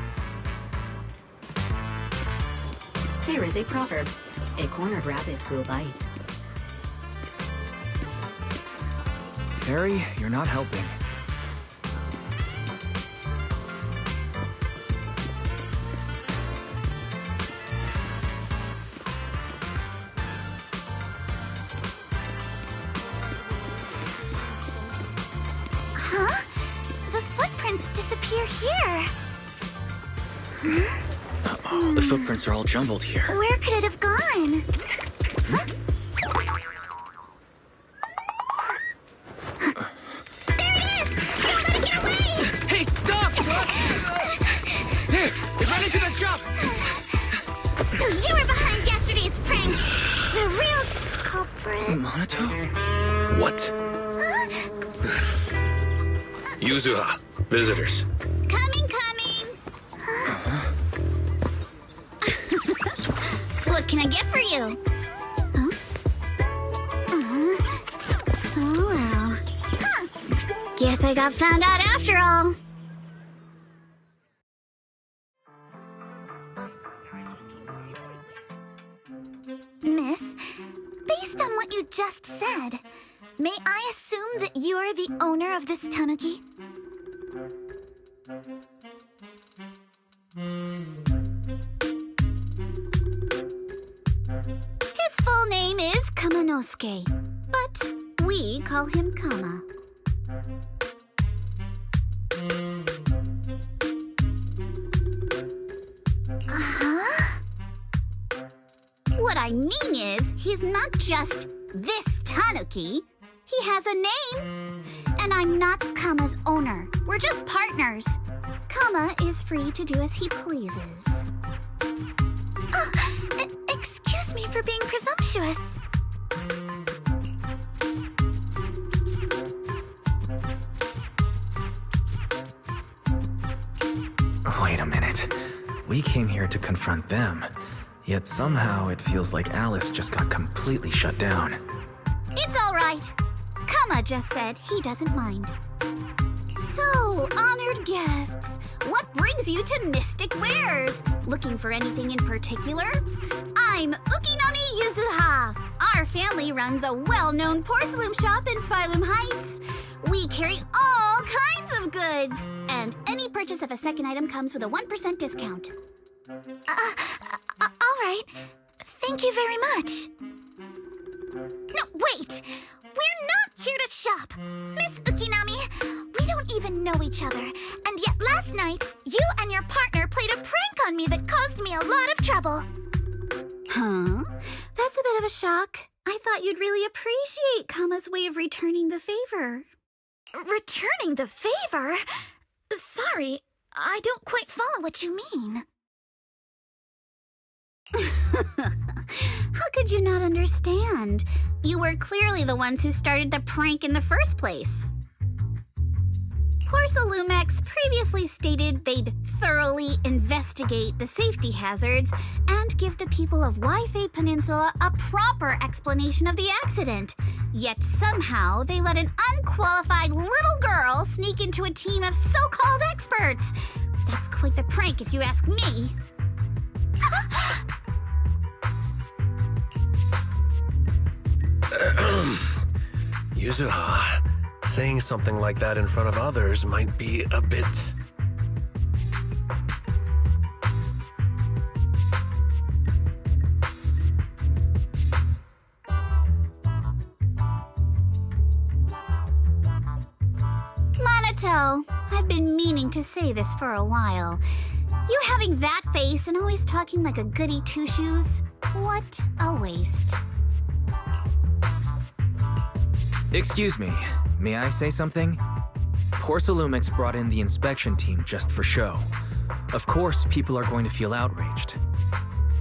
There is a proverb, a cornered rabbit will bite. Harry, you're not helping. Huh? The footprints disappear here. Uh-oh, the footprints are all jumbled here. Where could it have gone? Huh? There it is! Don't let it get away! Hey, stop! There! It ran into the jump! So you were behind yesterday's pranks! The real culprit... Monato? What? Yuzuha, visitors. Coming! What can I get for you? Guess I got found out after all. Miss, based on what you just said, may I assume that you are the owner of this tanuki? His full name is Kamanosuke, but we call him Kama. What I mean is, he's not just this tanuki. He has a name. And I'm not Kama's owner. We're just partners. Kama is free to do as he pleases. Excuse me for being presumptuous. Wait a minute. We came here to confront them. Yet somehow it feels like Alice just got completely shut down. It's all right. Kama just said he doesn't mind. So, honored guests, what brings you to Mystic Wares? Looking for anything in particular? I'm Ukinami Yuzuha. Our family runs a well-known porcelain shop in Phylum Heights. We carry all kinds of goods, and any purchase of a second item comes with a 1% discount. All right. Thank you very much. No, wait! We're not here to shop! Miss Ukinami, we don't even know each other, and yet last night, you and your partner played a prank on me that caused me a lot of trouble. Huh? That's a bit of a shock. I thought you'd really appreciate Kama's way of returning the favor. Returning the favor? Sorry, I don't quite follow what you mean. How could you not understand? You were clearly the ones who started the prank in the first place. Porcelumex previously stated they'd thoroughly investigate the safety hazards and give the people of Wi-Fi Peninsula a proper explanation of the accident. Yet somehow they let an unqualified little girl sneak into a team of so-called experts. That's quite the prank if you ask me. Yuzuha, saying something like that in front of others might be a bit... Monato, I've been meaning to say this for a while. You having that face and always talking like a goody two-shoes? What a waste. Excuse me, may I say something? Porcelumex brought in the inspection team just for show. Of course, people are going to feel outraged.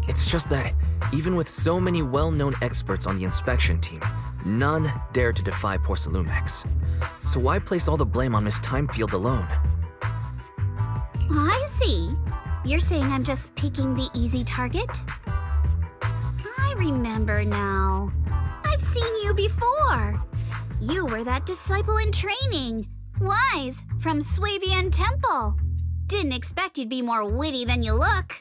It's just that, even with so many well-known experts on the inspection team, none dare to defy Porcelumex. So why place all the blame on Miss Timefield alone? I see. You're saying I'm just picking the easy target? I remember now. I've seen you before. You were that disciple in training. Wise, from Swabian Temple. Didn't expect you'd be more witty than you look.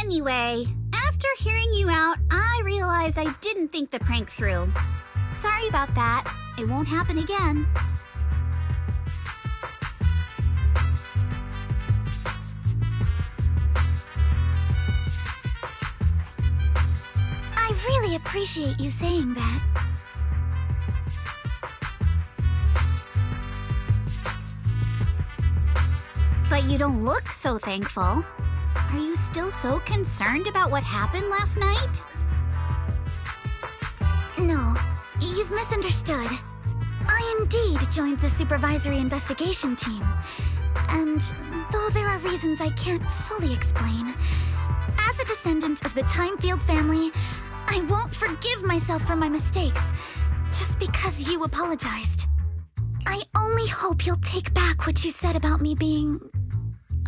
Anyway, after hearing you out, I realized I didn't think the prank through. Sorry about that. It won't happen again. I really appreciate you saying that. But you don't look so thankful. Are you still so concerned about what happened last night? No, you've misunderstood. I indeed joined the supervisory investigation team. And though there are reasons I can't fully explain, as a descendant of the Timefield family, I won't forgive myself for my mistakes just because you apologized. I only hope you'll take back what you said about me being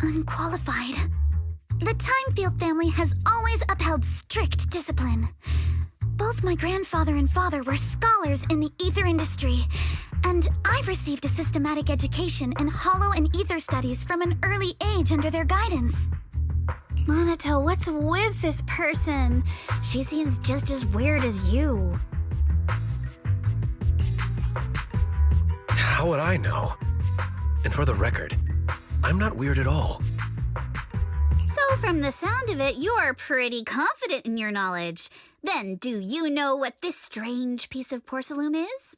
unqualified. The Timefield family has always upheld strict discipline. Both my grandfather and father were scholars in the ether industry, And I've received a systematic education in hollow and ether studies from an early age under their guidance. Monato, what's with this person? She seems just as weird as you. How would I know? And for the record, I'm not weird at all. So from the sound of it, you're pretty confident in your knowledge. Then do you know what this strange piece of porcelain is?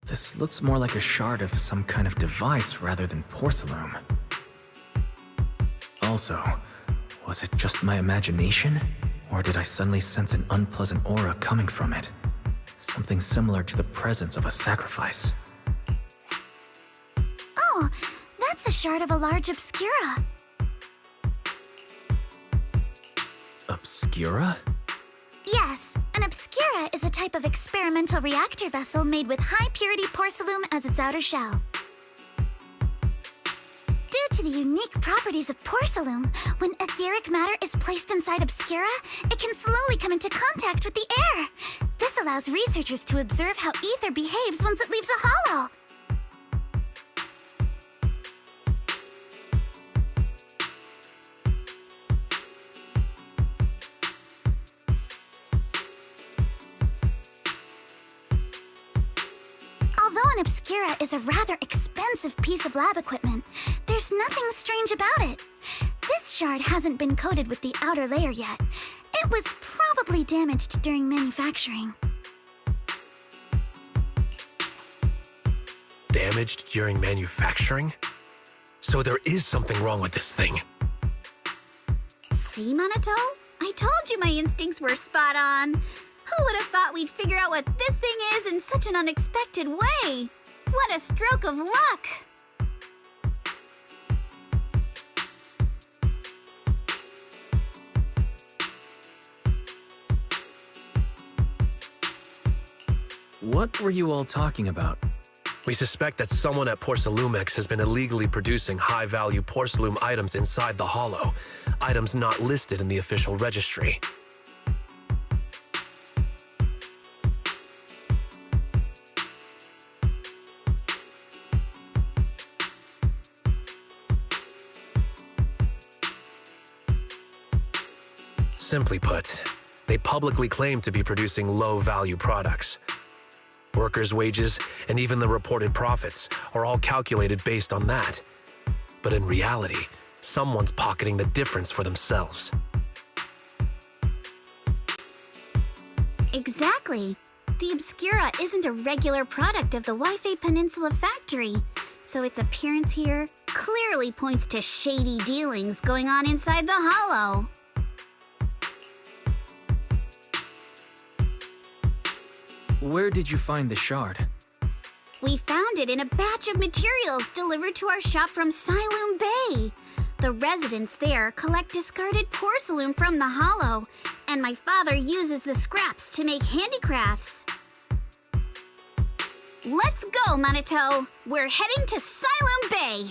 This looks more like a shard of some kind of device rather than porcelain. Also, was it just my imagination? Or did I suddenly sense an unpleasant aura coming from it? Something similar to the presence of a sacrifice. Oh, that's a shard of a large obscura. Obscura? Yes, an obscura is a type of experimental reactor vessel made with high-purity porcelain as its outer shell. Due to the unique properties of porcelain, when etheric matter is placed inside obscura, it can slowly come into contact with the air. This allows researchers to observe how ether behaves once it leaves a hollow. Although an obscura is a rather expensive piece of lab equipment, there's nothing strange about it. This shard hasn't been coated with the outer layer yet. It was probably damaged during manufacturing. Damaged during manufacturing? So there is something wrong with this thing. See, Monato? I told you my instincts were spot on. Who would have thought we'd figure out what this thing is in such an unexpected way? What a stroke of luck! What were you all talking about? We suspect that someone at Porcelumex has been illegally producing high-value porcelain items inside the hollow, items not listed in the official registry. Simply put, they publicly claim to be producing low-value products. Workers' wages and even the reported profits are all calculated based on that. But in reality, someone's pocketing the difference for themselves. Exactly. The Obscura isn't a regular product of the Wi-Fi Peninsula factory, so its appearance here clearly points to shady dealings going on inside the hollow. Where did you find the shard? We found it in a batch of materials delivered to our shop from Siloam Bay. The residents there collect discarded porcelain from the hollow, and my father uses the scraps to make handicrafts. Let's go, Monato! We're heading to Siloam Bay!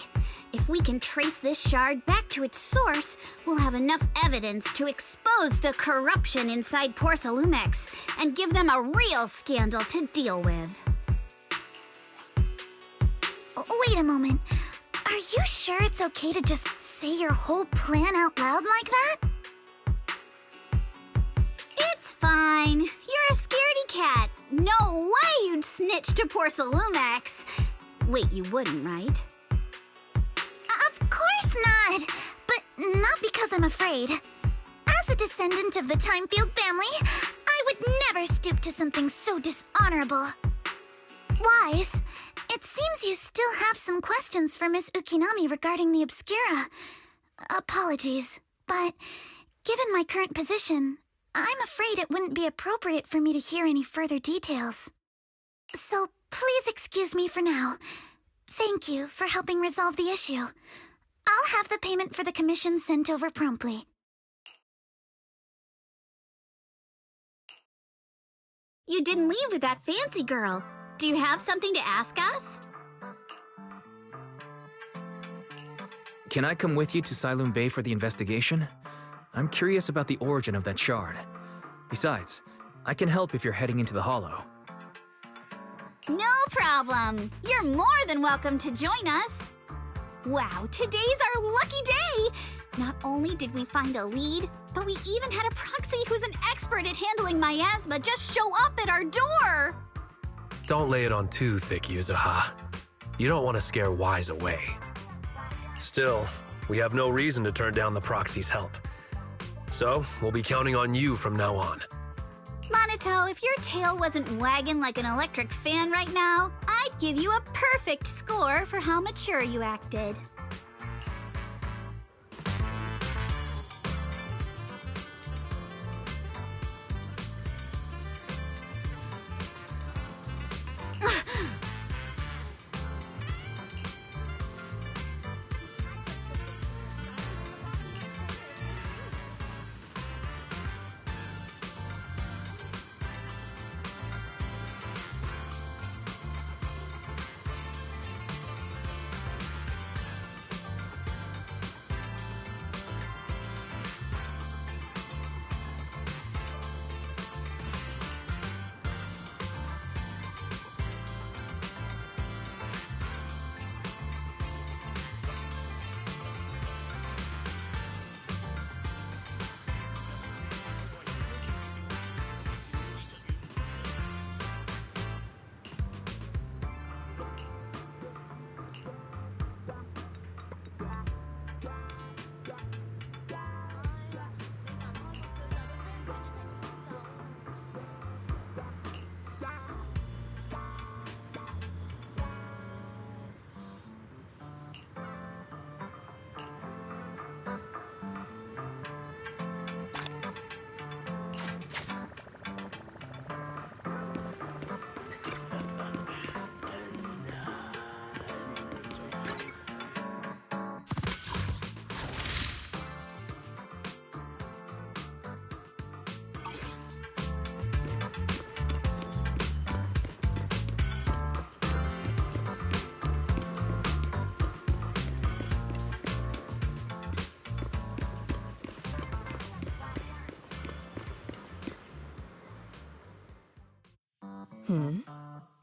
If we can trace this shard back to its source, we'll have enough evidence to expose the corruption inside Porcelumex and give them a real scandal to deal with. Wait a moment. Are you sure it's okay to just say your whole plan out loud like that? It's fine. You're a scaredy cat. No way you'd snitch to Porcelumex. Wait, you wouldn't, right? Of course not! But not because I'm afraid. As a descendant of the Timefield family, I would never stoop to something so dishonorable. Wise, it seems you still have some questions for Miss Ukinami regarding the Obscura. Apologies, but given my current position, I'm afraid it wouldn't be appropriate for me to hear any further details. So please excuse me for now. Thank you for helping resolve the issue. I'll have the payment for the commission sent over promptly. You didn't leave with that fancy girl. Do you have something to ask us? Can I come with you to Siloam Bay for the investigation? I'm curious about the origin of that shard. Besides, I can help if you're heading into the Hollow. No problem. You're more than welcome to join us. Wow, today's our lucky day! Not only did we find a lead, but we even had a proxy who's an expert at handling miasma just show up at our door! Don't lay it on too thick, Yuzuha. You don't want to scare Wise away. Still, we have no reason to turn down the proxy's help. So, we'll be counting on you from now on. Monato, if your tail wasn't wagging like an electric fan right now, I'd give you a perfect score for how mature you acted.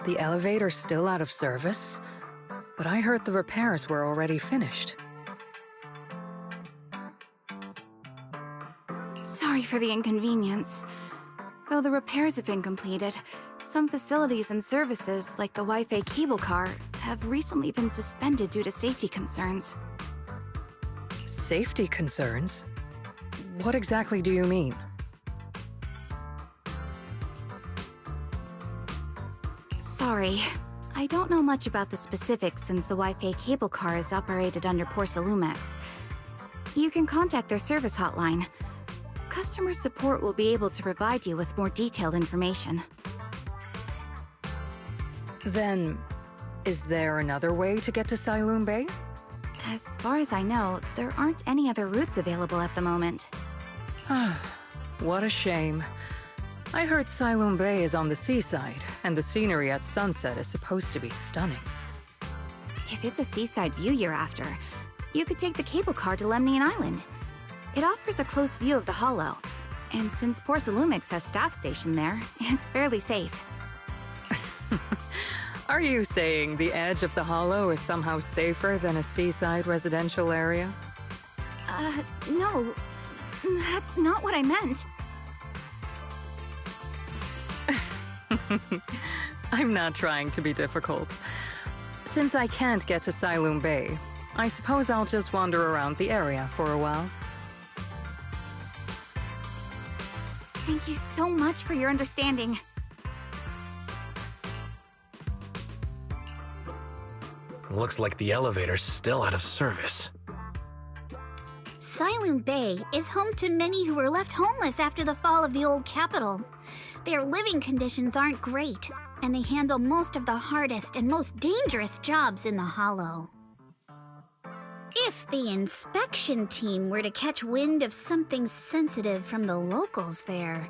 The elevator's still out of service? But I heard the repairs were already finished. Sorry for the inconvenience. Though the repairs have been completed, some facilities and services, like the Wi-Fi cable car, have recently been suspended due to safety concerns. Safety concerns? What exactly do you mean? Sorry. I don't know much about the specifics since the Wi-Fi cable car is operated under Porsalumex. You can contact their service hotline. Customer support will be able to provide you with more detailed information. Then, is there another way to get to Siloam Bay? As far as I know, there aren't any other routes available at the moment. What a shame. I heard Siloam Bay is on the seaside, and the scenery at sunset is supposed to be stunning. If it's a seaside view you're after, you could take the cable car to Lemnian Island. It offers a close view of the Hollow, and since Porsalumex has staff stationed there, it's fairly safe. Are you saying the edge of the Hollow is somehow safer than a seaside residential area? No. That's not what I meant. I'm not trying to be difficult. Since I can't get to Siloam Bay, I suppose I'll just wander around the area for a while. Thank you so much for your understanding. Looks like the elevator's still out of service. Siloam Bay is home to many who were left homeless after the fall of the old capital. Their living conditions aren't great, and they handle most of the hardest and most dangerous jobs in the Hollow. if the inspection team were to catch wind of something sensitive from the locals there,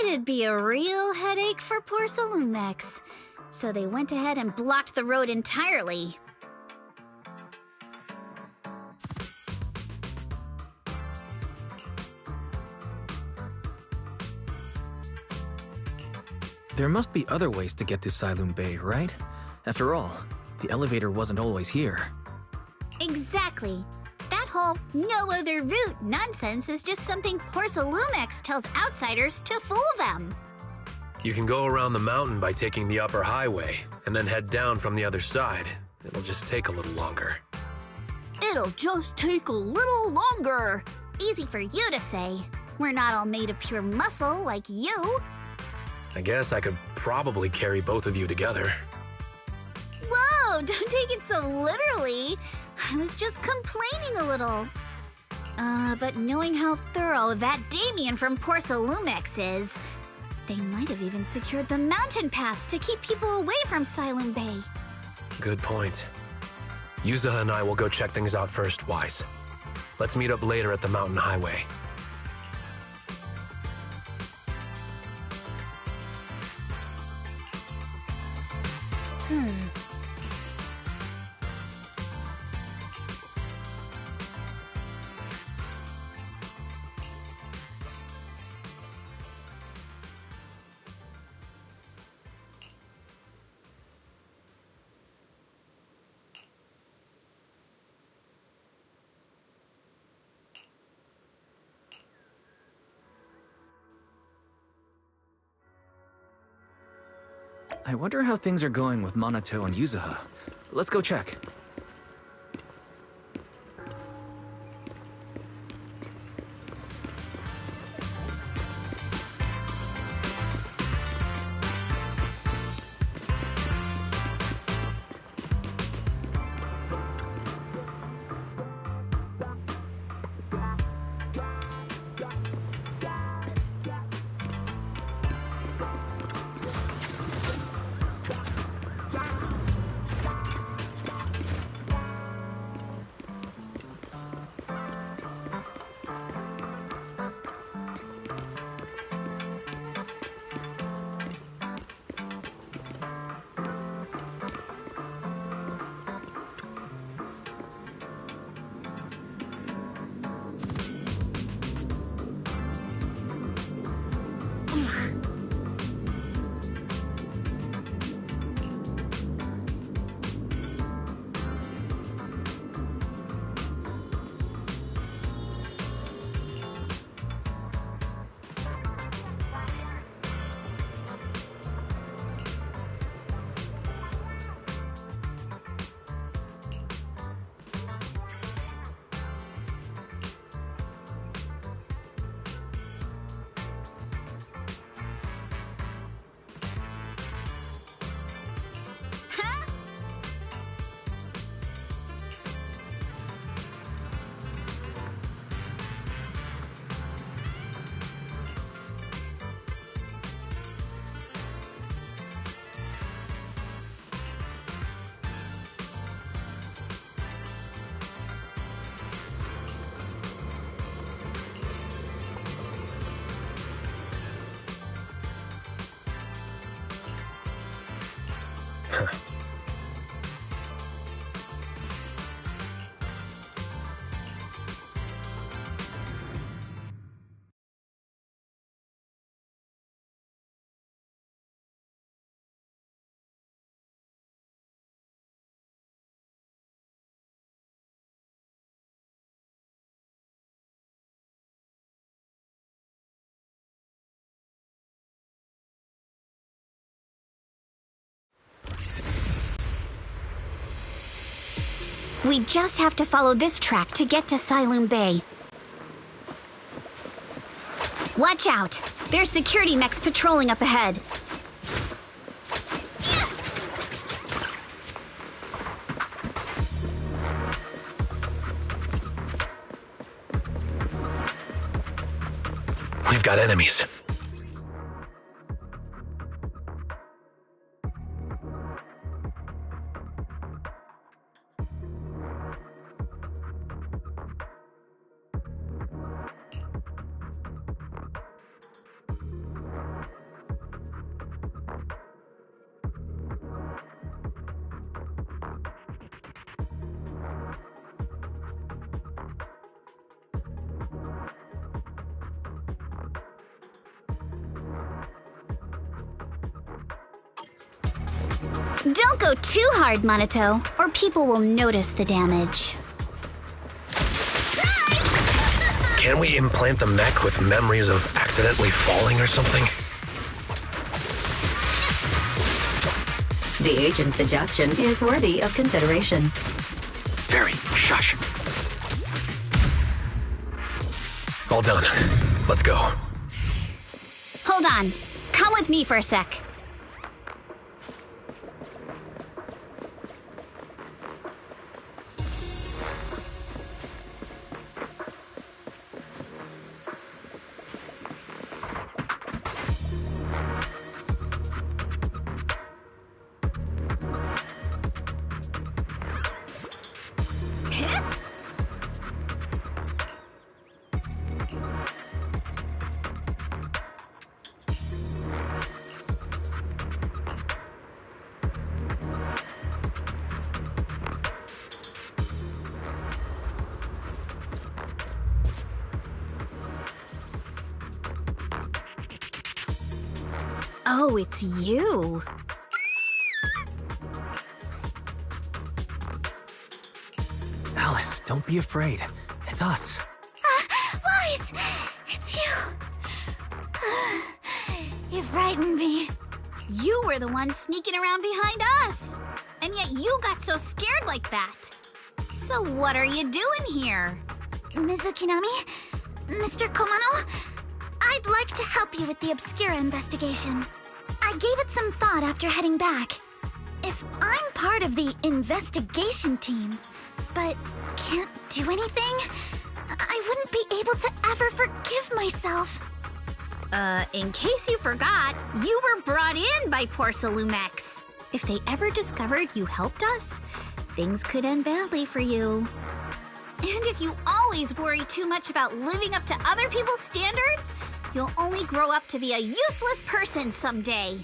it'd be a real headache for poor Salumex. So they went ahead and blocked the road entirely. There must be other ways to get to Silum Bay, right? After all, the elevator wasn't always here. Exactly. That whole no other route nonsense is just something poor Salumex tells outsiders to fool them. You can go around the mountain by taking the upper highway, and then head down from the other side. It'll just take a little longer. It'll just take a little longer. Easy for you to say. We're not all made of pure muscle like you. I guess I could probably carry both of you together. Whoa, don't take it so literally. I was just complaining a little. But knowing how thorough that Damien from poor Salumex is, they might have even secured the mountain paths to keep people away from Silum Bay. Good point. Yuza and I will go check things out first, Wise. Let's meet up later at the mountain highway. I wonder how things are going with Minato and Yuzuha. Let's go check. We just have to follow this track to get to Silum Bay. Watch out! There's security mechs patrolling up ahead. We've got enemies. Don't go too hard, Monato, or people will notice the damage. Can we implant the mech with memories of accidentally falling or something? The agent's suggestion is worthy of consideration. Very. Shush. All done. Let's go. Hold on. Come with me for a sec. Oh, it's you. Alice, don't be afraid. It's us. Wise! It's you. You frightened me. You were the one sneaking around behind us. And yet you got so scared like that. So what are you doing here? Mizukinami? Mr. Komano? I'd like to help you with the Obscura investigation. I gave it some thought after heading back. If I'm part of the investigation team, but can't do anything, I wouldn't be able to ever forgive myself. In case you forgot, you were brought in by Porcelumex. If they ever discovered you helped us, things could end badly for you. And if you always worry too much about living up to other people's standards, you'll only grow up to be a useless person someday.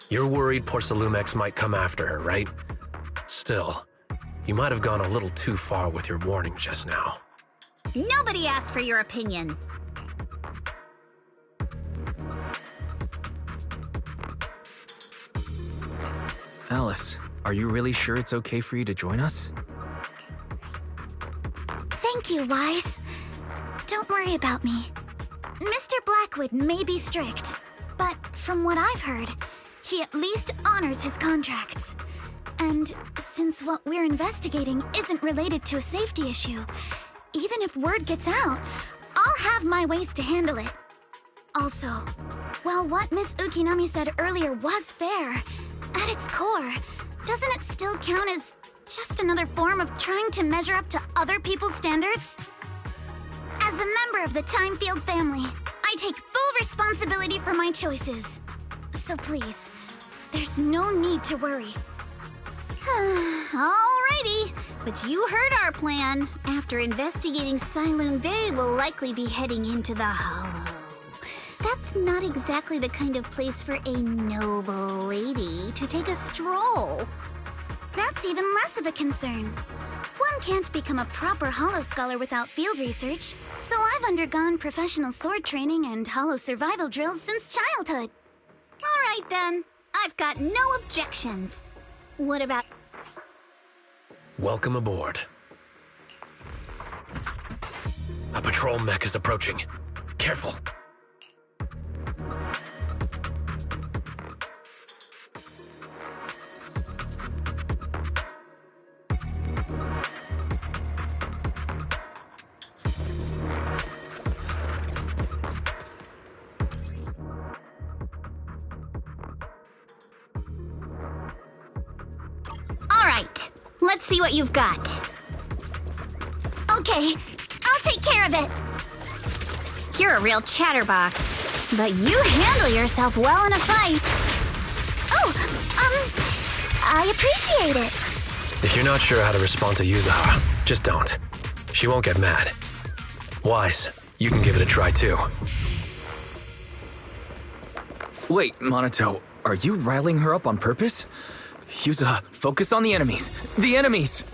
You're worried Porcelumex might come after her, right? Still, you might have gone a little too far with your warning just now. Nobody asked for your opinion. Alice, are you really sure it's okay for you to join us? Thank you, Wise. Don't worry about me. Mr. Blackwood may be strict, but from what I've heard, he at least honors his contracts. And since what we're investigating isn't related to a safety issue, even if word gets out, I'll have my ways to handle it. Also, while what Miss Ukinami said earlier was fair, at its core, doesn't it still count as just another form of trying to measure up to other people's standards? As a member of the Timefield family, I take full responsibility for my choices. So please, there's no need to worry. Alrighty, but you heard our plan. After investigating Sailoon Bay, we'll likely be heading into the Hollow. That's not exactly the kind of place for a noble lady to take a stroll. That's even less of a concern. One can't become a proper Hollow scholar without field research, so I've undergone professional sword training and Hollow survival drills since childhood. Alright then, I've got no objections. What about... Welcome aboard. A patrol mech is approaching. Careful. Alright, let's see what you've got. Okay, I'll take care of it. You're a real chatterbox, but you handle yourself well in a fight. Oh, I appreciate it. If you're not sure how to respond to Yuzaha, just don't. She won't get mad. Wise, you can give it a try too. Wait, Monato, are you riling her up on purpose? Yuza, focus on the enemies. The enemies!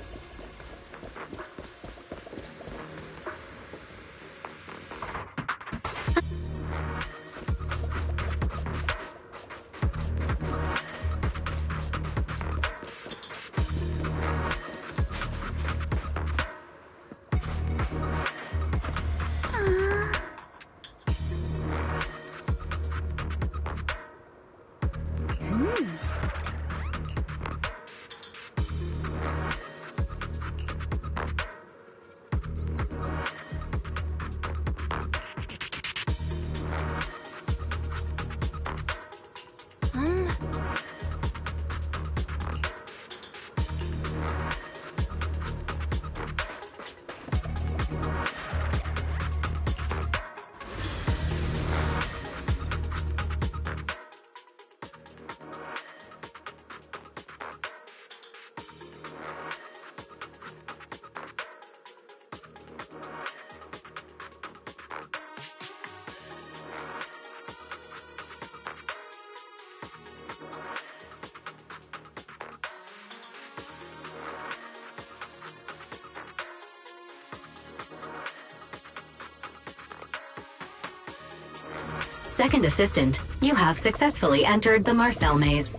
Second assistant, you have successfully entered the Marcel maze.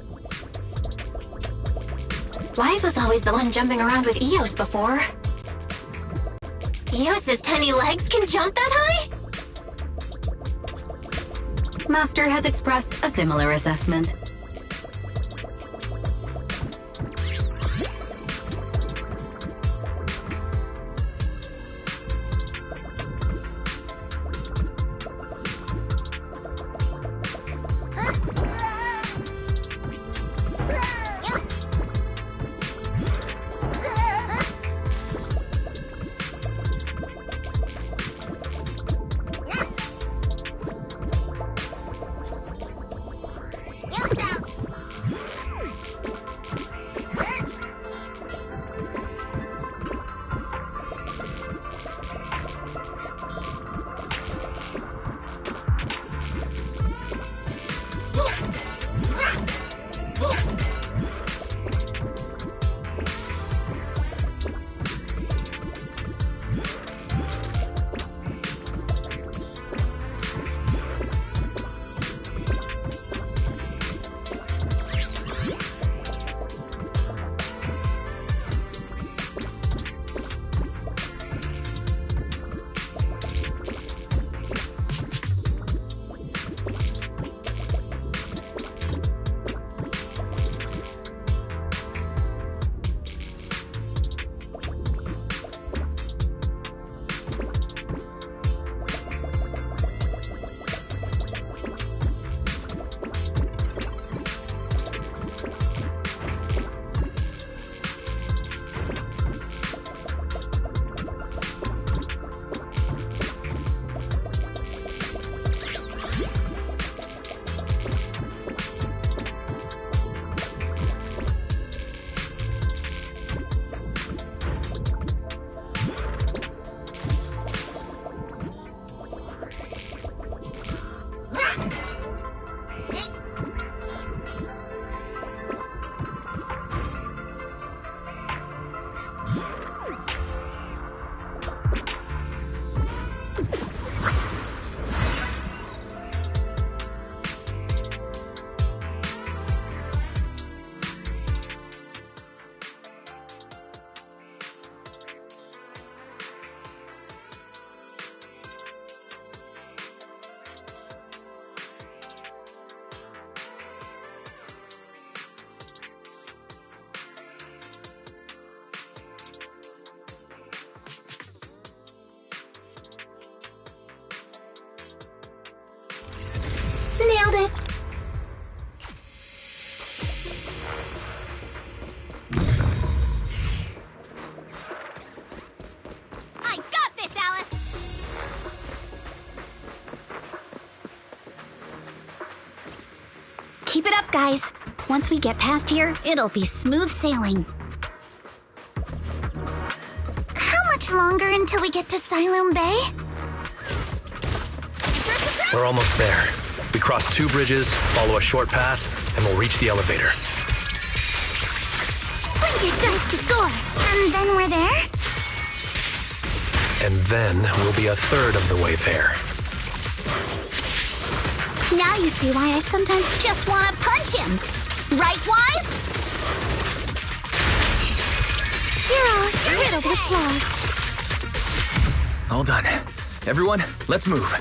Wise was always the one jumping around with Eos before. Eos's tiny legs can jump that high? Master has expressed a similar assessment. Nailed it! I got this, Alice! Keep it up, guys. Once we get past here, it'll be smooth sailing. How much longer until we get to Siloam Bay? We're almost there. We cross 2 bridges, follow a short path, and we'll reach the elevator. Blinker starts to score. And then we're there? And then we'll be a third of the way there. Now you see why I sometimes just want to punch him. Right, Wise? You're all riddled with flaws. All done. Everyone, let's move.